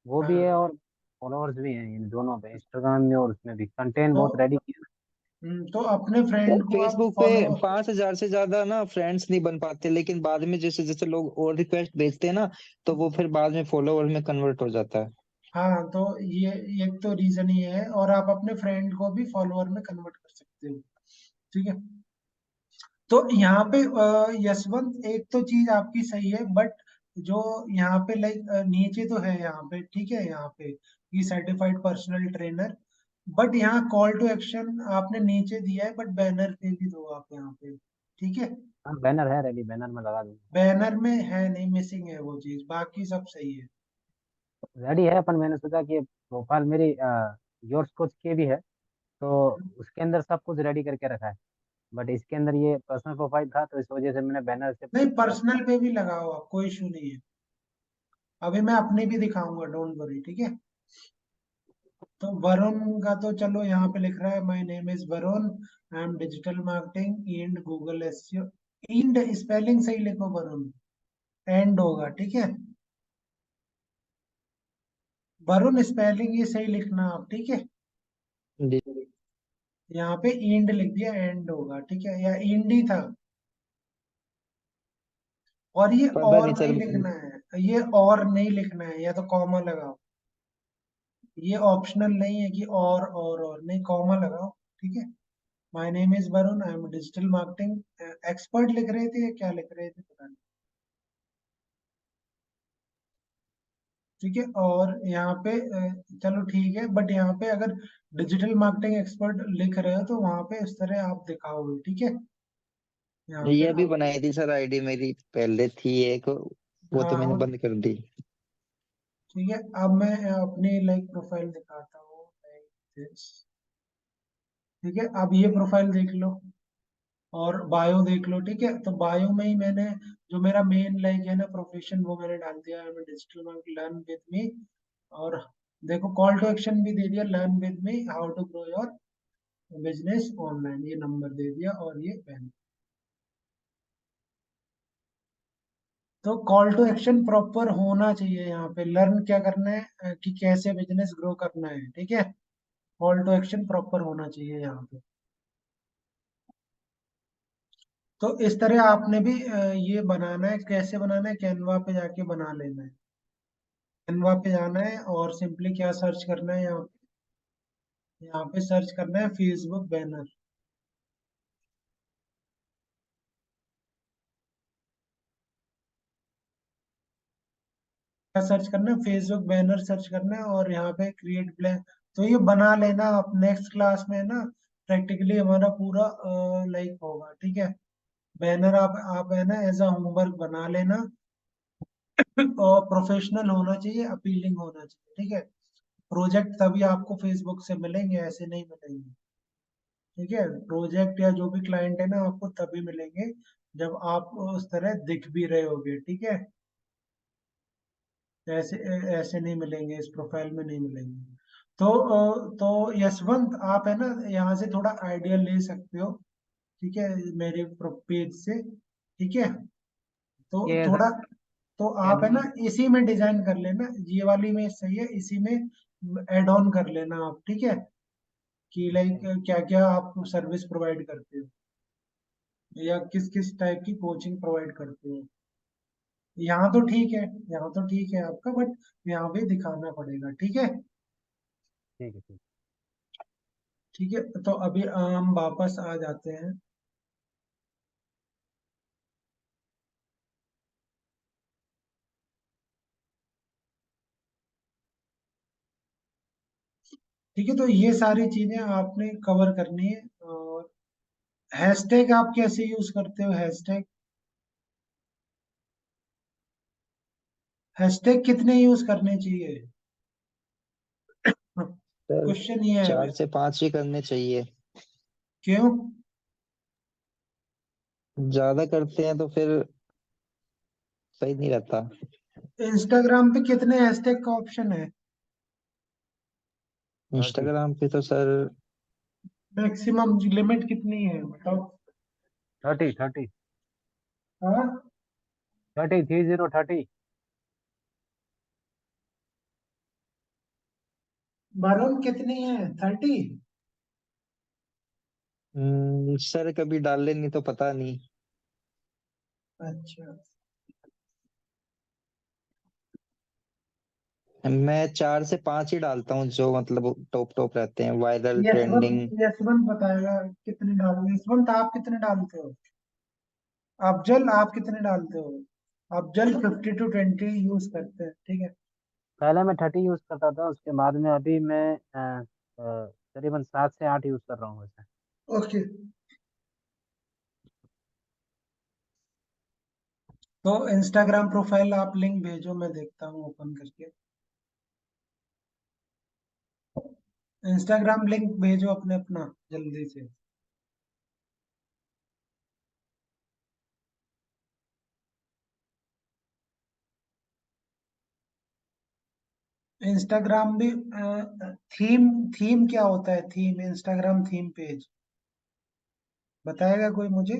वो भी है हाँ, और फॉलोअर्स भी हैं इन दोनों पे, इंस्टाग्राम में और उसमें भी कंटेंट तो बहुत रेडी किया तो अपने यार फ्रेंड को आप फेसबुक पे फॉलो। 5,000 से ज्यादा ना फ्रेंड्स नहीं बन पाते, लेकिन बाद में जैसे जैसे लोग और रिक्वेस्ट भेजते हैं ना, तो वो फिर बाद में फॉलोवर में कन्वर्ट हो जाता है। हाँ, तो ये एक तो रीजन ये है, और आप अपने फ्रेंड को भी फॉलोअर में कन्वर्ट कर सकते हो, ठीक है। तो यहाँ पे यशवंत एक तो चीज आपकी सही है, बट जो यहाँ पे लाइक नीचे तो है यहाँ पे, ठीक है, यहाँ पे ये सर्टिफाइड पर्सनल ट्रेनर, बट यहाँ कॉल टू एक्शन आपने नीचे दिया है, बट बैनर पे भी दो आप यहाँ पे, ठीक है। हाँ बैनर है रेडी, बैनर में लगा दूंगा। बैनर में है नहीं, मिसिंग है वो चीज, बाकी सब सही है। रेडी है अपन, मैंने सोचा कि प्रोफाइल मेरी योर्स कोच की भी है, तो उसके अंदर सब कुछ रेडी करके रखा है, बट इसके अंदर ये पर्सनल प्रोफाइल था तो इस वजह से मैंने बैनर से नहीं, अलग से पर्सनल पे भी लगाओ आप, कोई इशू नहीं है। अभी मैं अपनी भी दिखाऊंगा, डोंट वरी, ठीक है। तो वरुण का तो चलो यहाँ पे लिख रहा है, my name is Varun, I am digital marketing in Google SEO. And spelling सही लिखो वरुण, एंड होगा, ठीक है। वरुण स्पेलिंग ये सही लिखना आप, ठीक है। जी। यहाँ पे इंड लिख दिया, एंड होगा, ठीक है, या इंड ही था। और ये पता और नहीं नहीं सर। लिखना है, ये और नहीं लिखना है, या तो कॉमा लगाओ। ये ऑप्शनल नहीं है कि और नहीं, कॉमा लगाओ, ठीक है। My name is Varun, I am digital marketing expert लिख रहे थे या क्या लिख रहे थे पता नहीं, ठीक है। और यहाँ पे चलो ठीक है, बट यहाँ पे अगर डिजिटल मार्केटिंग एक्सपर्ट लिख रहे हो तो वहां पे इस तरह आप दिखाओगे, ठीक है। यहाँ पे ये भी आप, बनाई थी सर आईडी, मेरी पहले थी एक, वो तो मैंने हाँ बंद कर दी। ठीक है। अब मैं अपनी लाइक प्रोफाइल दिखाता हूँ, like this, ठीक है। अब ये प्रोफाइल देख लो और बायो देख लो, ठीक है। तो बायो में ही मैंने जो मेरा मेन लाइक है ना प्रोफेशन, वो मैंने डाल दिया है, मैं digital marketing learn with me. और देखो कॉल टू एक्शन भी दे दिया, learn with me how to grow your business online, ये नंबर दे दिया और ये पहन। तो कॉल टू एक्शन प्रॉपर होना चाहिए यहाँ पे। लर्न क्या करना है कि कैसे बिजनेस ग्रो करना है, ठीक है। कॉल टू एक्शन प्रॉपर होना चाहिए यहाँ पे। तो इस तरह आपने भी ये बनाना है। कैसे बनाना है, कैनवा पे जाके बना लेना है। कैनवा पे जाना है और सिंपली क्या सर्च करना है, यहाँ पे सर्च करना है फेसबुक बैनर। क्या सर्च करना है, फेसबुक बैनर सर्च करना है और यहाँ पे क्रिएट ब्लैंक। तो ये बना लेना। आप नेक्स्ट क्लास में ना प्रैक्टिकली हमारा पूरा लाइक होगा, ठीक है। बैनर आप है ना एज अ होमवर्क बना लेना। और प्रोफेशनल होना चाहिए, अपीलिंग होना चाहिए, ठीक है। प्रोजेक्ट तभी आपको फेसबुक से मिलेंगे, ऐसे नहीं मिलेंगे, ठीक है। प्रोजेक्ट या जो भी क्लाइंट है ना आपको तभी मिलेंगे जब आप उस तरह दिख भी रहे होगे, ठीक है। ऐसे ऐसे नहीं मिलेंगे, इस प्रोफाइल में नहीं मिलेंगे। तो यशवंत आप है ना यहाँ से थोड़ा आइडिया ले सकते हो, ठीक है, मेरे पेज से, ठीक है। तो ये ऐसा थोड़ा तो आप है कैनवा। ना इसी में डिजाइन कर लेना। ये वाली में सही है, इसी में एड ऑन कर लेना आप, ठीक है। कि लाइक क्या क्या आप सर्विस प्रोवाइड करते हो या किस किस टाइप की कोचिंग प्रोवाइड करते हो। यहाँ तो ठीक है, यहाँ तो ठीक है आपका, बट यहाँ पे दिखाना पड़ेगा, ठीक है। ठीक है, ठीक। ठीक है, तो अभी हम वापस आ जाते हैं। ठीक है, तो ये सारी चीजें आपने कवर करनी है। और हैशटैग आप कैसे यूज करते हो, हैशटैग हैशटैग कितने यूज करने चाहिए? सर क्वेश्चन ये है 4 से 5 ही करने चाहिए। क्यों? ज्यादा करते हैं तो फिर सही नहीं रहता। इंस्टाग्राम पे कितने हैशटैग का ऑप्शन है? 30। इंस्टाग्राम पे तो सर मैक्सिमम लिमिट कितनी है बताओ। 30 हाँ, 30 वरुण कितनी है, 30? सर कभी डाल लेनी तो पता नहीं। अच्छा, मैं 4 से 5 ही डालता हूँ, जो मतलब टॉप टॉप रहते हैं, वायरल ट्रेंडिंग। यशवंत बताएगा कितने डालते। यशवंत आप कितने डालते हो? अफजल आप कितने डालते हो? अफजल 50 to 20 यूज करते हैं, ठीक है। पहले मैं 30 यूज करता था, उसके बाद में अभी मैं करीबन 7 से 8 यूज कर रहा हूँ वैसे। ओके, तो इंस्टाग्राम प्रोफाइल आप लिंक भेजो, मैं देखता हूँ ओपन करके। इंस्टाग्राम लिंक भेजो अपने अपना जल्दी से। इंस्टाग्राम भी थीम थीम क्या होता है, थीम इंस्टाग्राम थीम पेज बताएगा कोई मुझे?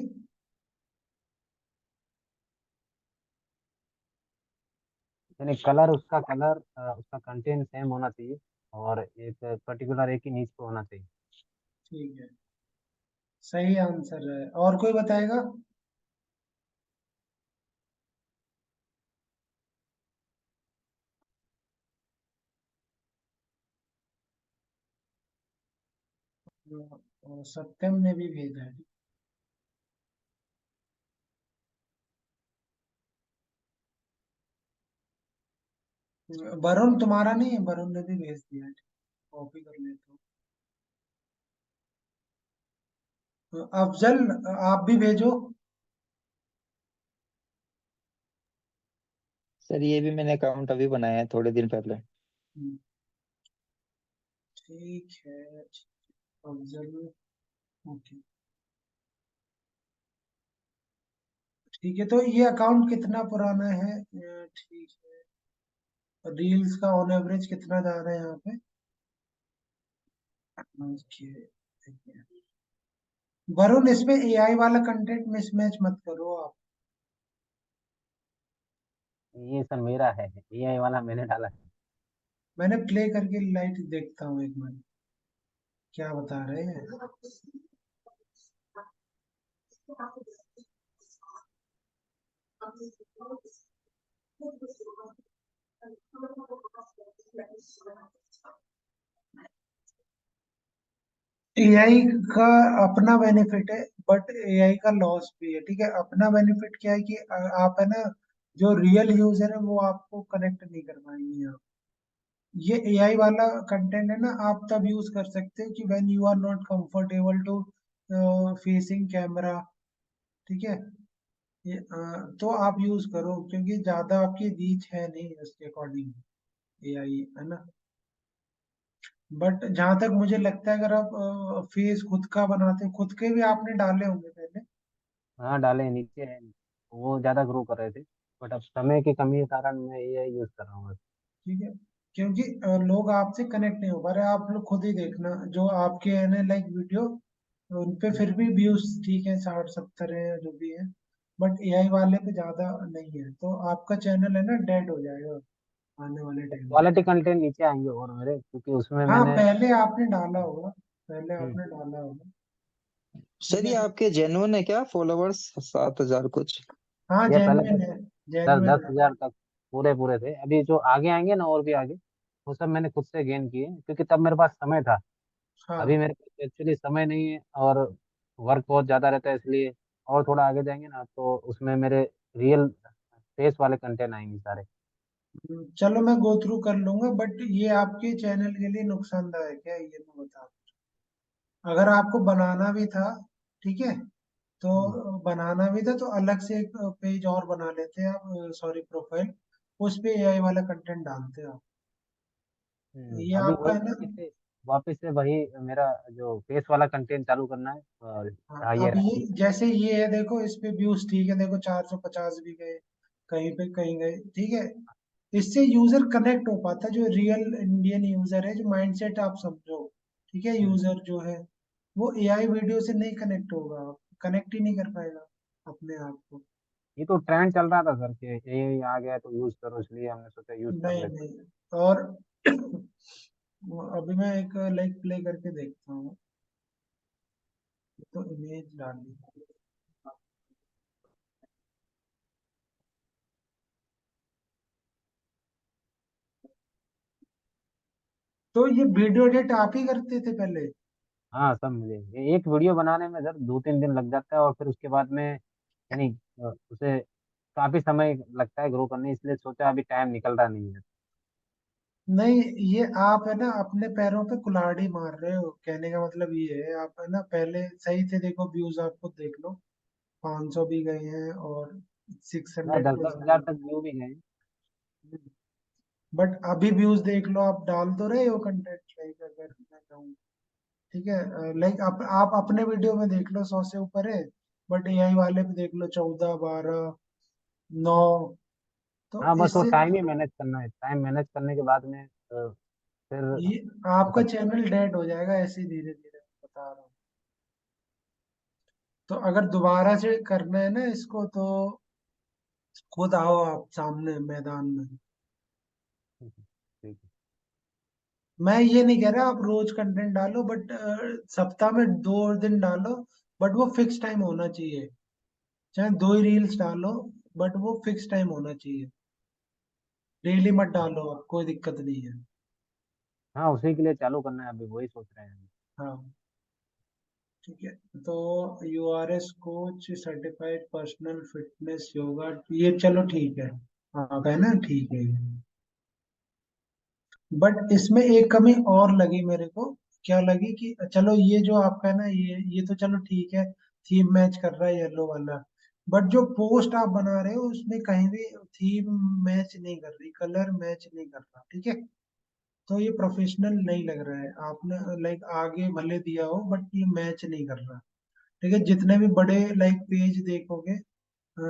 यानी कलर, उसका कलर, उसका कंटेंट सेम होना चाहिए और एक पर्टिकुलर एक ही नीच पे होना चाहिए। ठीक है, सही आंसर है। और कोई बताएगा? सत्यम ने भी भेजा है। वरुण तुम्हारा नहीं है, वरुण ने भी भेज दिया है, कॉपी कर लेता हूँ। अफजल आप भी भेजो। सर ये भी मैंने अकाउंट अभी बनाया है, थोड़े दिन पहले। हम्म, ठीक है, अफजल, ओके। ठीक है, तो ये अकाउंट कितना पुराना है? ठीक है, रील्स का ऑन एवरेज कितना जा रहा है यहाँ पे? ओके, ठीक है। वरुण इसमें एआई वाला कंटेंट मिसमैच मत करो आप। ये सर मेरा है, एआई वाला मैंने डाला है। मैंने प्ले करके लाइट देखता हूँ एक मिनट, क्या बता रहे हैं। एआई का अपना बेनिफिट है, बट एआई का लॉस भी है, ठीक है। अपना बेनिफिट क्या है कि आप है ना, जो रियल यूजर है वो आपको कनेक्ट नहीं कर पाएंगे आप। ये एआई वाला कंटेंट है ना, आप तब यूज कर सकते हो कि when you are not comfortable to facing camera, ठीक है। तो आप यूज करो, क्योंकि ज्यादा आपकी रीच है नहीं उसके अकॉर्डिंग एआई, है ना। बट जहां तक मुझे लगता है, अगर आप फेस खुद का बनाते, खुद के भी आपने डाले होंगे पहले। हाँ डाले हैं, नीचे है, वो ज्यादा ग्रो कर रहे थे, बट अब समय की कमी के कारण मैं एआई यूज कर रहा हूँ बस। ठीक है, क्योंकि लोग आपसे कनेक्ट नहीं हो पा रहे। आप लोग खुद ही देखना, जो आपके है ना लाइक वीडियो, उन पे फिर भी व्यूज ठीक है, 60-70 है जो भी है। बट एआई वाले पे ज्यादा नहीं है, तो आपका चैनल है ना डेड हो जाएगा आने वाले टाइम में। क्वालिटी कंटेंट नीचे आएंगे और मेरे, क्योंकि उसमें हाँ, मैंने। पहले आपने डाला होगा, पहले हम्म, आपने डाला होगा। ठीक सर ये है। आपके जेन्युइन है क्या फॉलोवर्स 7,000 कुछ? हाँ, ये पहले जेन्युइन है, दस जेन्युइन दस है। हजार तक पूरे पूरे थे, अभी जो आगे आएंगे ना और भी आगे, वो सब मैंने खुद से गेन किए, क्योंकि तब मेरे पास समय था। अभी हाँ। मेरे पास एक्चुअली समय नहीं है, और वर्क बहुत ज्यादा रहता है इसलिए। और थोड़ा आगे जाएंगे ना तो उसमें मेरे रियल फेस वाले कंटेंट आएंगे सारे। चलो मैं गो थ्रू कर लूंगा, बट ये आपके चैनल के लिए नुकसानदायक है, ये मैं बता दूं। अगर आपको बनाना भी था, ठीक है, तो हम्म, बनाना भी था तो अलग से एक पेज और बना लेते आप, सॉरी प्रोफाइल, उस पे एआई वाला कंटेंट डालते आप। ये अभी आपका वही है ना। वापस से वही मेरा जो फेस वाला कंटेंट चालू करना है, और हाँ, ये अब रहा। ये जैसे ये है, देखो इस पे व्यूज ठीक है, देखो 450 भी गए, कहीं पे कहीं गए, ठीक है। इससे यूजर कनेक्ट हो पाता है, जो रियल इंडियन यूजर है, जो माइंडसेट आप समझो, ठीक है। हम्म, यूजर जो है वो एआई वीडियो से नहीं कनेक्ट होगा, कनेक्ट ही नहीं कर पाएगा अपने आप को। ये तो ट्रेंड चल रहा था सर कि ये आ गया तो यूज करो, इसलिए हमने सोचा यूज कर नहीं लेते। नहीं, और अभी मैं एक लाइक प्ले करके देखता हूँ, तो इमेज डाल दी। तो ये वीडियो एडिट आप ही करते थे पहले? हाँ सब मिले, ये एक वीडियो बनाने में सर 2-3 दिन लग जाता है, और फिर उसके बाद में यानी उसे काफी समय लगता है ग्रो करने, इसलिए सोचा अभी टाइम निकल रहा नहीं है। नहीं, ये आप है ना अपने पैरों पे कुल्हाड़ी मार रहे हो, कहने का मतलब ये है। आप है ना पहले सही थे, देखो व्यूज आपको देख लो, 500 भी गए हैं और मैं 600 दस प्लस दस भी हजार गए। तक व्यू भी गए। बट अभी व्यूज देख लो, आप डाल तो रहे हो कंटेंट, लाइक अगर मैं कहूँ, ठीक है, लाइक आप अपने वीडियो में देख लो 100 से ऊपर है, बट एआई वाले पे देख लो 14, 12, 9। तो हाँ बस वो इससे टाइम ही मैनेज करना है, टाइम मैनेज करने के बाद में फिर ये हो आपका सकता चैनल डेड हो जाएगा ऐसे धीरे धीरे, बता रहा हूँ। तो अगर दोबारा से करना है ना इसको, तो खुद आओ आप सामने मैदान में। है। ठीक है। मैं ये नहीं कह रहा आप रोज कंटेंट डालो, बट सप्ताह में 2 दिन डालो, बट वो फिक्स टाइम होना चाहिए। चाहे 2 ही रील्स डालो, बट वो फिक्स टाइम होना चाहिए। डेली मत डालो, आप कोई दिक्कत नहीं है। हाँ उसी के लिए चालू करना है, अभी वही सोच रहे हैं। हाँ, ठीक है। तो URS coach, certified personal fitness yoga, ये चलो ठीक है, आप है ना, ठीक है। बट इसमें एक कमी और लगी मेरे को। क्या लगी कि चलो ये जो आपका है ना, ये तो चलो ठीक है, थीम मैच कर रहा है येलो वाला। बट जो पोस्ट आप बना रहे हो उसमें कहीं भी थीम मैच नहीं कर रही, कलर मैच नहीं कर रहा, ठीक है। तो ये प्रोफेशनल नहीं लग रहा है। आपने लाइक आगे भले दिया हो, बट ये मैच नहीं कर रहा, ठीक है। जितने भी बड़े लाइक पेज देखोगे,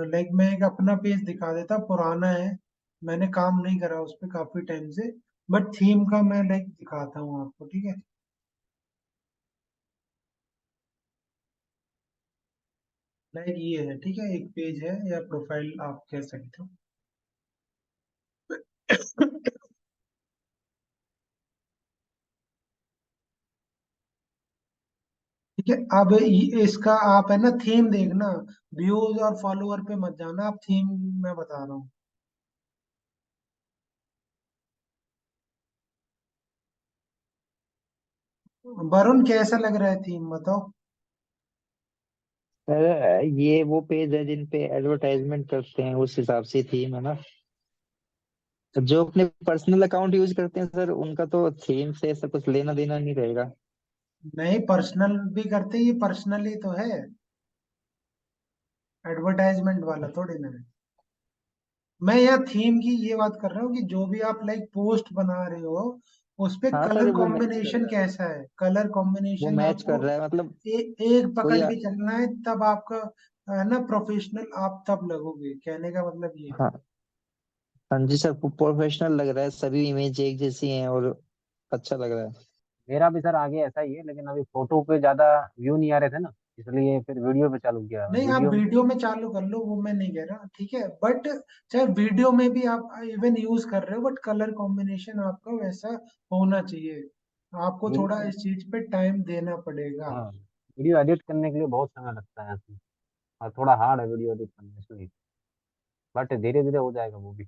लाइक मैं एक अपना पेज दिखा देता, पुराना है, मैंने काम नहीं करा उस पर काफी टाइम से, बट थीम का मैं लाइक दिखाता हूँ आपको, ठीक है। लाइक ये है, ठीक है, एक पेज है या प्रोफाइल आप कह सकते हो। ठीक है। अब इसका आप है ना थीम देखना, व्यूज और फॉलोअर पे मत जाना, आप थीम मैं बता रहा हूँ। वरुण कैसा लग रहा है थीम, बताओ। सर ये वो पेज है जिन पे एडवर्टाइजमेंट करते हैं, उस हिसाब से थीम है ना। जो अपने पर्सनल अकाउंट यूज करते हैं सर, उनका तो थीम से ऐसा कुछ लेना देना नहीं रहेगा। नहीं, पर्सनल भी करते, ये पर्सनली तो है, एडवर्टाइजमेंट वाला थोड़ी ना है। मैं यहाँ थीम की ये बात कर रहा हूँ कि जो भी आप लाइक पोस्ट बना रहे हो, उस पे हाँ सर, कलर वो मैच कर कॉम्बिनेशन रहा है। कैसा है, कलर वो कॉम्बिनेशन मैच कर आपको रहा है मतलब। एक कोई पकड़ के चलना है, तब आपका है ना प्रोफेशनल आप तब लगोगे, कहने का मतलब ये है। हाँ हाँ जी सर, प्रोफेशनल लग रहा है, सभी इमेज एक जैसी हैं और अच्छा लग रहा है। मेरा भी सर आगे ऐसा ही है, लेकिन अभी फोटो पे ज्यादा व्यू नहीं आ रहे थे ना, इसलिए फिर वीडियो पे चालू किया। नहीं, आप वीडियो में वीडियो में चालू कर लो, वो मैं नहीं कह रहा, ठीक है, बट चाहे वीडियो में भी आप इवन यूज कर रहे हो, बट कलर कॉम्बिनेशन आपका वैसा होना चाहिए। आपको थोड़ा वीडियो, इस चीज पे टाइम देना पड़ेगा। हाँ, वीडियो एडिट करने के लिए बहुत समय लगता है इसमें, और थोड़ा हार्ड है वीडियो एडिट करना इसलिए, बट धीरे धीरे हो जाएगा वो भी।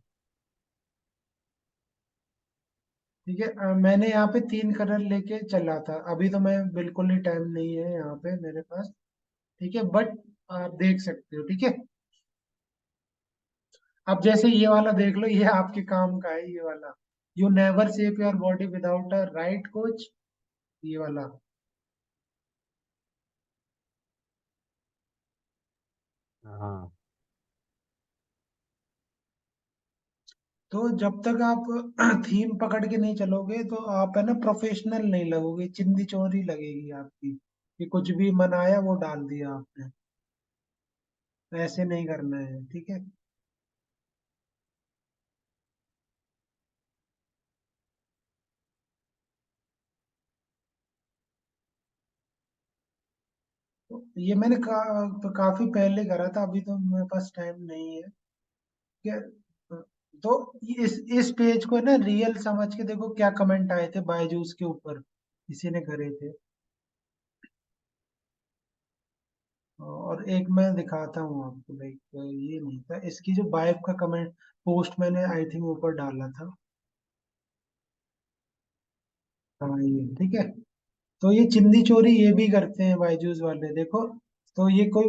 ठीक है। मैंने यहाँ पे 3 कलर लेके चला था, अभी तो मैं बिल्कुल ही टाइम नहीं है यहाँ पे मेरे पास, ठीक है, बट आप देख सकते हो, ठीक है। अब जैसे ये वाला देख लो, ये आपके काम का है, ये वाला, you never shape your body without a right coach, ये वाला। हाँ, तो जब तक आप थीम पकड़ के नहीं चलोगे, तो आप है ना प्रोफेशनल नहीं लगोगे, चिंदी चोरी लगेगी आपकी, कि कुछ भी मनाया वो डाल दिया आपने। ऐसे नहीं करना है, ठीक है। तो ये मैंने तो काफी पहले करा था, अभी तो मेरे पास टाइम नहीं है, ठीक है। तो इस पेज को ना रियल समझ के देखो, क्या कमेंट आए थे बायजूस के ऊपर, किसी ने करे थे। और एक मैं दिखाता हूँ आपको, लाइक ये नहीं था, इसकी जो बाइफ का कमेंट पोस्ट मैंने आई थिंक ऊपर डाला था। हाँ, ये ठीक है। तो ये चिंदी चोरी ये भी करते हैं बायजूस वाले, देखो। तो ये कोई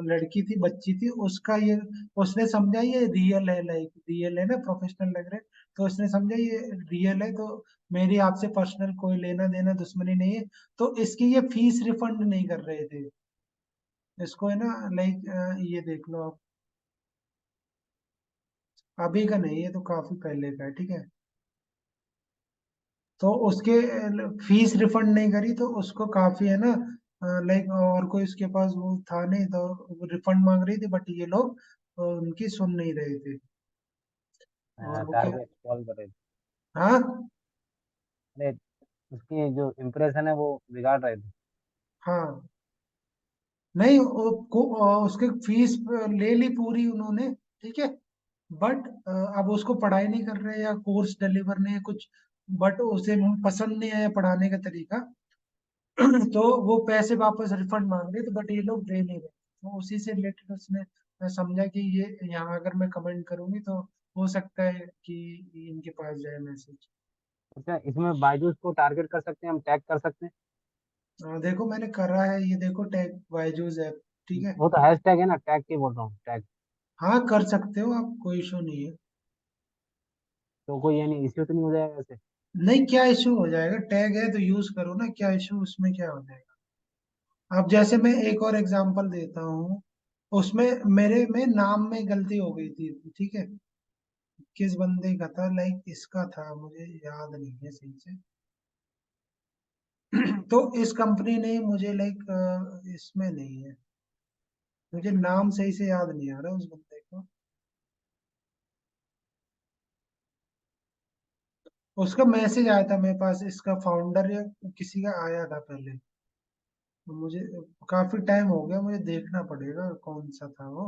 लड़की थी, बच्ची थी, उसका ये, उसने समझा ये रियल है, लाइक रियल है ना, प्रोफेशनल लग रहा है, तो उसने समझा ये रियल है, तो मेरी आपसे पर्सनल कोई लेना देना दुश्मनी नहीं है। तो इसकी ये फीस रिफंड नहीं कर रहे थे, इसको है ना, लाइक ये देख लो आप, अभी का नहीं, ये तो काफी पहले का है, ठीक है। तो उसके फीस रिफंड नहीं करी, तो उसको काफी है ना, लाइक, और कोई उसके पास वो था नहीं, तो रिफंड मांग रही थी, बट ये लोग उनकी सुन नहीं रहे थे। और वो क्या, टारगेट कॉल करे। हाँ अरे, उसकी जो इम्प्रेशन है वो बिगाड़ रहे थे। हाँ, नहीं उसके फीस ले ली पूरी उन्होंने, ठीक है, बट अब उसको पढ़ाई नहीं कर रहे, या कोर्स डिलीवर नहीं है कुछ, बट उसे पसंद नहीं आया पढ़ाने का तरीका, तो वो पैसे वापस रिफंड मांग रहे थे, बट ये लोग दे नहीं रहे, तो उसी से रिलेटेड उसने समझा कि ये यहाँ अगर मैं कमेंट करूंगी, तो हो सकता है कि इनके पास जाए मैसेज। अच्छा, इसमें बायजूस को टारगेट कर सकते हैं, हम टैग कर सकते हैं। देखो मैंने करा है, ये देखो, टैग बायजूस ऐप, ठीक है। वो तो हैशटैग है ना, टैग के बोल रहा हूँ, टैग। हाँ, कर सकते हो आप, कोई इशू नहीं है। तो कोई यानी इश्यू तो नहीं हो जाएगा ऐसे। नहीं, क्या इशू हो जाएगा, टैग है तो यूज करो ना, क्या इशू उसमें क्या हो जाएगा। अब जैसे मैं एक और एग्जांपल देता हूँ, उसमें मेरे में नाम में गलती हो गई थी, ठीक है। किस बंदे का था, लाइक इसका था, मुझे याद नहीं है सही से। तो इस कंपनी ने मुझे लाइक, इसमें नहीं है, मुझे नाम सही से याद नहीं आ रहा उस बंदे को। उसका मैसेज आया था मेरे पास, इसका फाउंडर या किसी का आया था पहले, तो मुझे काफी टाइम हो गया, मुझे देखना पड़ेगा कौन सा था वो।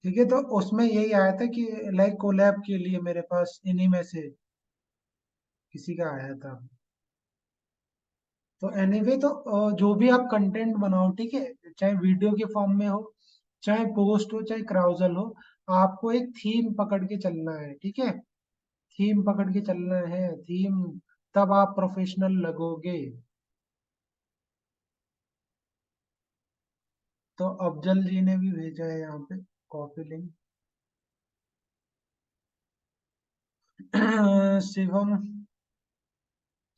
ठीक है, तो उसमें यही आया था कि लाइक कोलैब के लिए मेरे पास इन्हीं में से, किसी का आया था। तो एनीवे तो जो भी आप कंटेंट बनाओ, ठीक है, चाहे वीडियो के फॉर्म में हो, चाहे पोस्ट हो, चाहे क्राउजल हो, आपको एक थीम पकड़ के चलना है, ठीक है। थीम पकड़ के चलना है, थीम, तब आप प्रोफेशनल लगोगे। तो अफजल जी ने भी भेजा है यहाँ पे कॉपी लिंक। शिवम,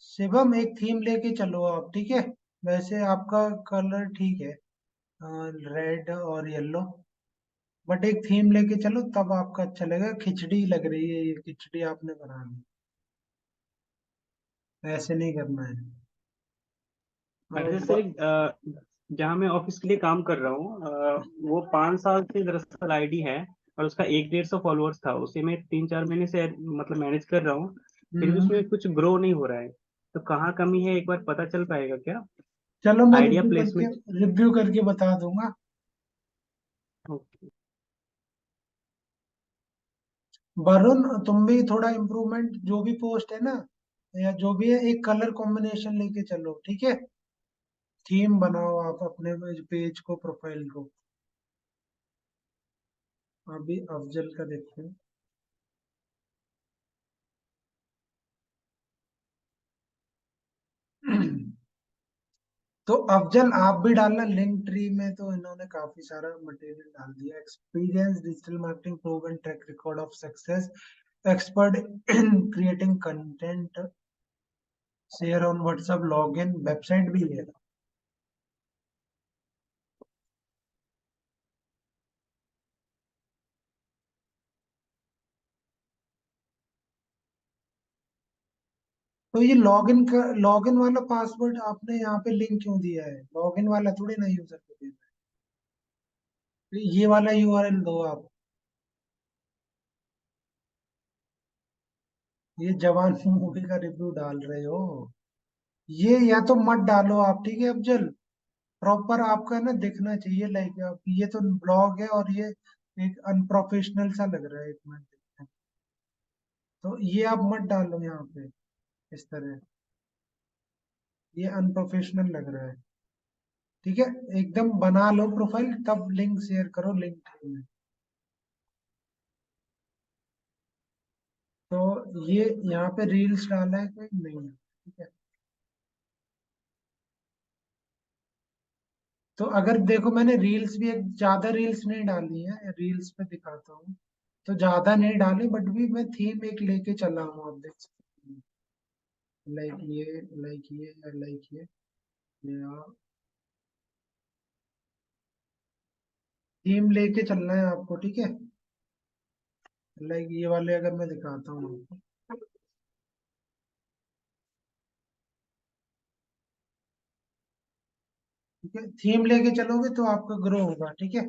शिवम एक थीम लेके चलो आप, ठीक है। वैसे आपका कलर ठीक है, रेड और येलो, बट एक थीम लेके चलो तब आपका अच्छा लगेगा। खिचड़ी लग रही है ये, खिचड़ी आपने बना ली, ऐसे नहीं करना है। अरे अब सर जहाँ मैं ऑफिस के लिए काम कर रहा हूँ वो 5 साल से दरअसल आईडी है, और उसका 100-150 फॉलोअर्स था। उसे मैं 3-4 महीने से मतलब मैनेज कर रहा हूँ, फिर भी उसमें कुछ ग्रो नहीं हो रहा है। तो कहाँ कमी है, एक बार पता चल पाएगा क्या? चलो मैं आइडिया प्लेसमेंट। रिव्यू करके बता दूंगा। ओके। वरुण, तुम भी थोड़ा इम्प्रूवमेंट, जो भी पोस्ट है ना या जो भी है, एक कलर कॉम्बिनेशन लेके चलो, ठीक है। थीम बनाओ आप अपने पेज को, प्रोफाइल को। अभी अफजल का देखते हैं। तो अफजल आप भी डालना लिंक ट्री में, तो इन्होंने काफी सारा मटेरियल डाल दिया। Experience, digital marketing, proven track record of success, expert in creating content, share on WhatsApp, login, website भी है। तो ये लॉगिन वाला पासवर्ड आपने यहाँ पे लिंक क्यों दिया है? लॉगिन वाला थोड़ी ना यूजर को देना है, ये वाला यूआरएल दो आप। ये जवान मूवी का रिव्यू डाल रहे हो, ये या तो मत डालो आप, ठीक है अफजल। प्रॉपर आपका ना दिखना चाहिए, लाइक आप, ये तो ब्लॉग है और ये एक अनप्रोफेशनल सा लग रहा है, एक मिनट देखते हैं। तो ये आप मत डालो यहाँ पे इस तरह, ये अनप्रोफेशनल लग रहा है, ठीक है। एकदम बना लो प्रोफाइल, तब लिंक शेयर करो लिंक में। तो ये यहाँ पे रील्स डाला है कोई नहीं है, ठीक है। तो अगर देखो, मैंने रील्स भी एक ज्यादा रील्स नहीं डाली है, रील्स पे दिखाता हूँ। तो ज्यादा नहीं डाली, बट भी मैं थीम एक लेके चला हूँ, आप देख सकते हैं। लाइक ये, लाइक ये, लाइक ये, या थीम लेके चलना है आपको, ठीक है। लाइक ये वाले अगर मैं दिखाता हूँ आपको, ठीक है। थीम लेके चलोगे तो आपका ग्रो होगा, ठीक है।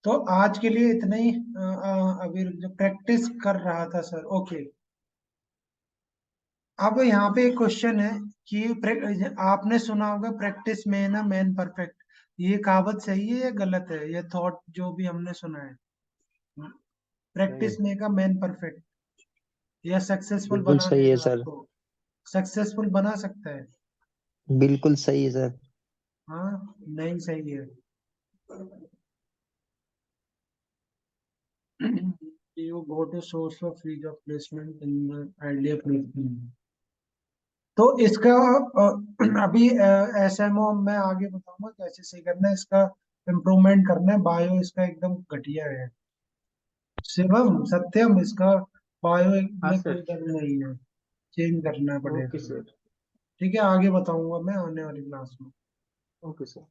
तो आज के लिए इतना ही। अभी जो प्रैक्टिस कर रहा था सर, ओके। अब यहाँ पे एक क्वेश्चन है कि आपने सुना होगा प्रैक्टिस में ना मैन परफेक्ट, ये कहावत सही है या गलत है? ये थॉट जो भी हमने सुना है, सही है। प्रैक्टिस में का मैन परफेक्ट, या सक्सेसफुल बिल्कुल बना सही है देगा सर। आपको, सक्सेसफुल बना सकता है। बिल्कुल सही है सर। हाँ, नहीं सही है। you go to source of free job placement in the idea placement। तो इसका अभी एसएमओ मैं आगे बताऊंगा कैसे सही करना है, इसका इम्प्रूवमेंट करना है। बायो इसका एकदम घटिया है। शिवम, सत्यम, इसका बायो हाँ में कोई सर। दम नहीं है, चेंज करना ओके पड़ेगा। सर। ठीक है, आगे बताऊंगा मैं आने वाली क्लास में। Okay sir.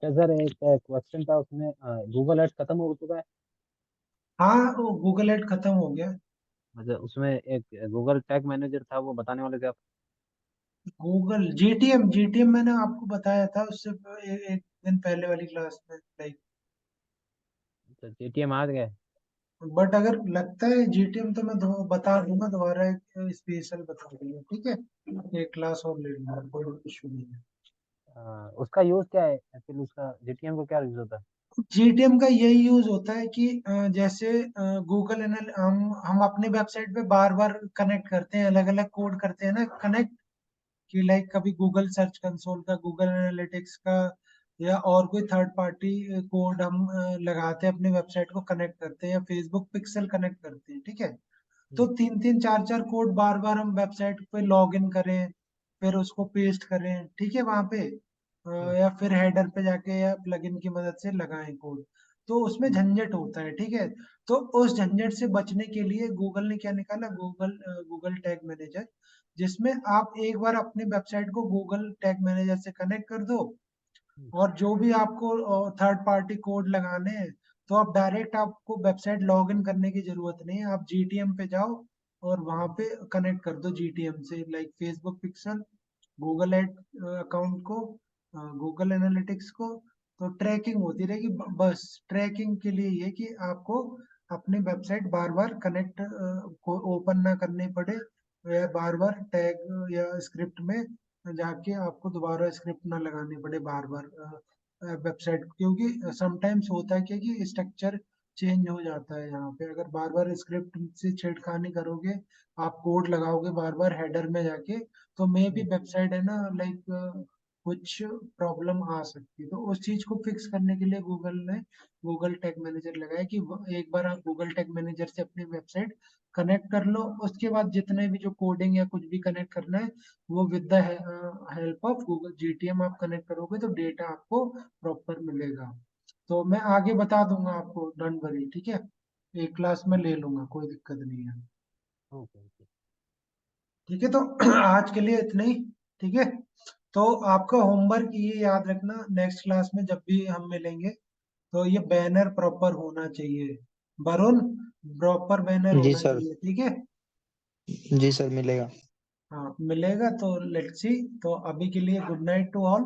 क्या सर, एक क्वेश्चन था उसमें, गूगल एड्स खत्म हो चुका है। हाँ, वो गूगल एड खत्म हो गया। अच्छा, उसमें एक गूगल टैग मैनेजर था, वो बताने वाले थे आप। गूगल जीटीएम मैंने आपको बताया था उससे एक दिन पहले वाली क्लास में, लाइक। अच्छा, जीटीएम आ गया है। बट अगर लगता है जीटीएम तो मैं बता दूंगा दोबारा, एक स्पेशल बता दूंगा, ठीक है। एक क्लास और ले लूंगा, कोई इशू नहीं है। उसका यूज क्या है एक्चुअली, उसका जीटीएम को क्या यूज होता है? GTM का यही यूज होता है कि जैसे गूगल एनल हम अपने वेबसाइट पे बार बार कनेक्ट करते हैं, अलग अलग कोड करते हैं ना कनेक्ट, कि लाइक कभी गूगल सर्च कंसोल का, गूगल एनालिटिक्स का, या और कोई थर्ड पार्टी कोड हम लगाते हैं अपनी वेबसाइट को कनेक्ट करते हैं, या फेसबुक पिक्सल कनेक्ट करते हैं, ठीक है। तो तीन तीन चार चार कोड बार बार हम वेबसाइट पे लॉग इन करें, फिर उसको पेस्ट करें, ठीक है, वहां पे या फिर हेडर पे जाके या प्लगइन की मदद से लगाएं कोड, तो उसमें झंझट होता है, ठीक है। तो उस झंझट से बचने के लिए गूगल ने क्या निकाला, गूगल टैग मैनेजर, जिसमें आप एक बार अपनी वेबसाइट को गूगल टैग मैनेजर से कनेक्ट कर दो, और जो भी आपको थर्ड पार्टी कोड लगाने हैं, तो आप डायरेक्ट, आपको वेबसाइट लॉग इन करने की जरूरत नहीं है, आप GTM पे जाओ और वहां पे कनेक्ट कर दो GTM से, like Facebook pixel, Google ad account को, गूगल एनालिटिक्स को, तो ट्रैकिंग होती रहेगी। बस ट्रैकिंग के लिए ये कि आपको अपनी वेबसाइट बार बार कनेक्ट को ओपन ना करनी पड़े, या बार बार टैग या स्क्रिप्ट में जाके आपको दोबारा स्क्रिप्ट ना लगानी पड़े बार बार वेबसाइट, क्योंकि समटाइम्स होता है कि स्ट्रक्चर चेंज हो जाता है यहाँ पे, अगर बार बार स्क्रिप्ट से छेड़खानी करोगे, आप कोड लगाओगे बार बार हेडर में जाके, तो मे भी वेबसाइट है ना, लाइक कुछ प्रॉब्लम आ सकती है। तो उस चीज को फिक्स करने के लिए गूगल ने गूगल टैग मैनेजर लगाया, कि एक बार आप गूगल टैग मैनेजर से अपनी वेबसाइट कनेक्ट कर लो, उसके बाद जितने भी जो कोडिंग या कुछ भी कनेक्ट करना है, वो with the help of Google GTM आप कनेक्ट करोगे, तो डेटा आपको प्रॉपर मिलेगा। तो मैं आगे बता दूंगा आपको, डोंट वरी, ठीक है, एक क्लास में ले लूंगा, कोई दिक्कत नहीं है। Okay okay. ठीक है, तो आज के लिए इतना ही, ठीक है। तो आपका होमवर्क ये याद रखना, नेक्स्ट क्लास में जब भी हम मिलेंगे, तो ये बैनर प्रॉपर होना चाहिए, वरुण, प्रॉपर बैनर जी होना सर। चाहिए, ठीक है। जी सर, मिलेगा। हाँ मिलेगा, तो लेट्स सी। तो अभी के लिए good night to all.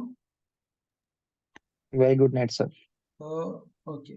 Very good night sir. तो ओके।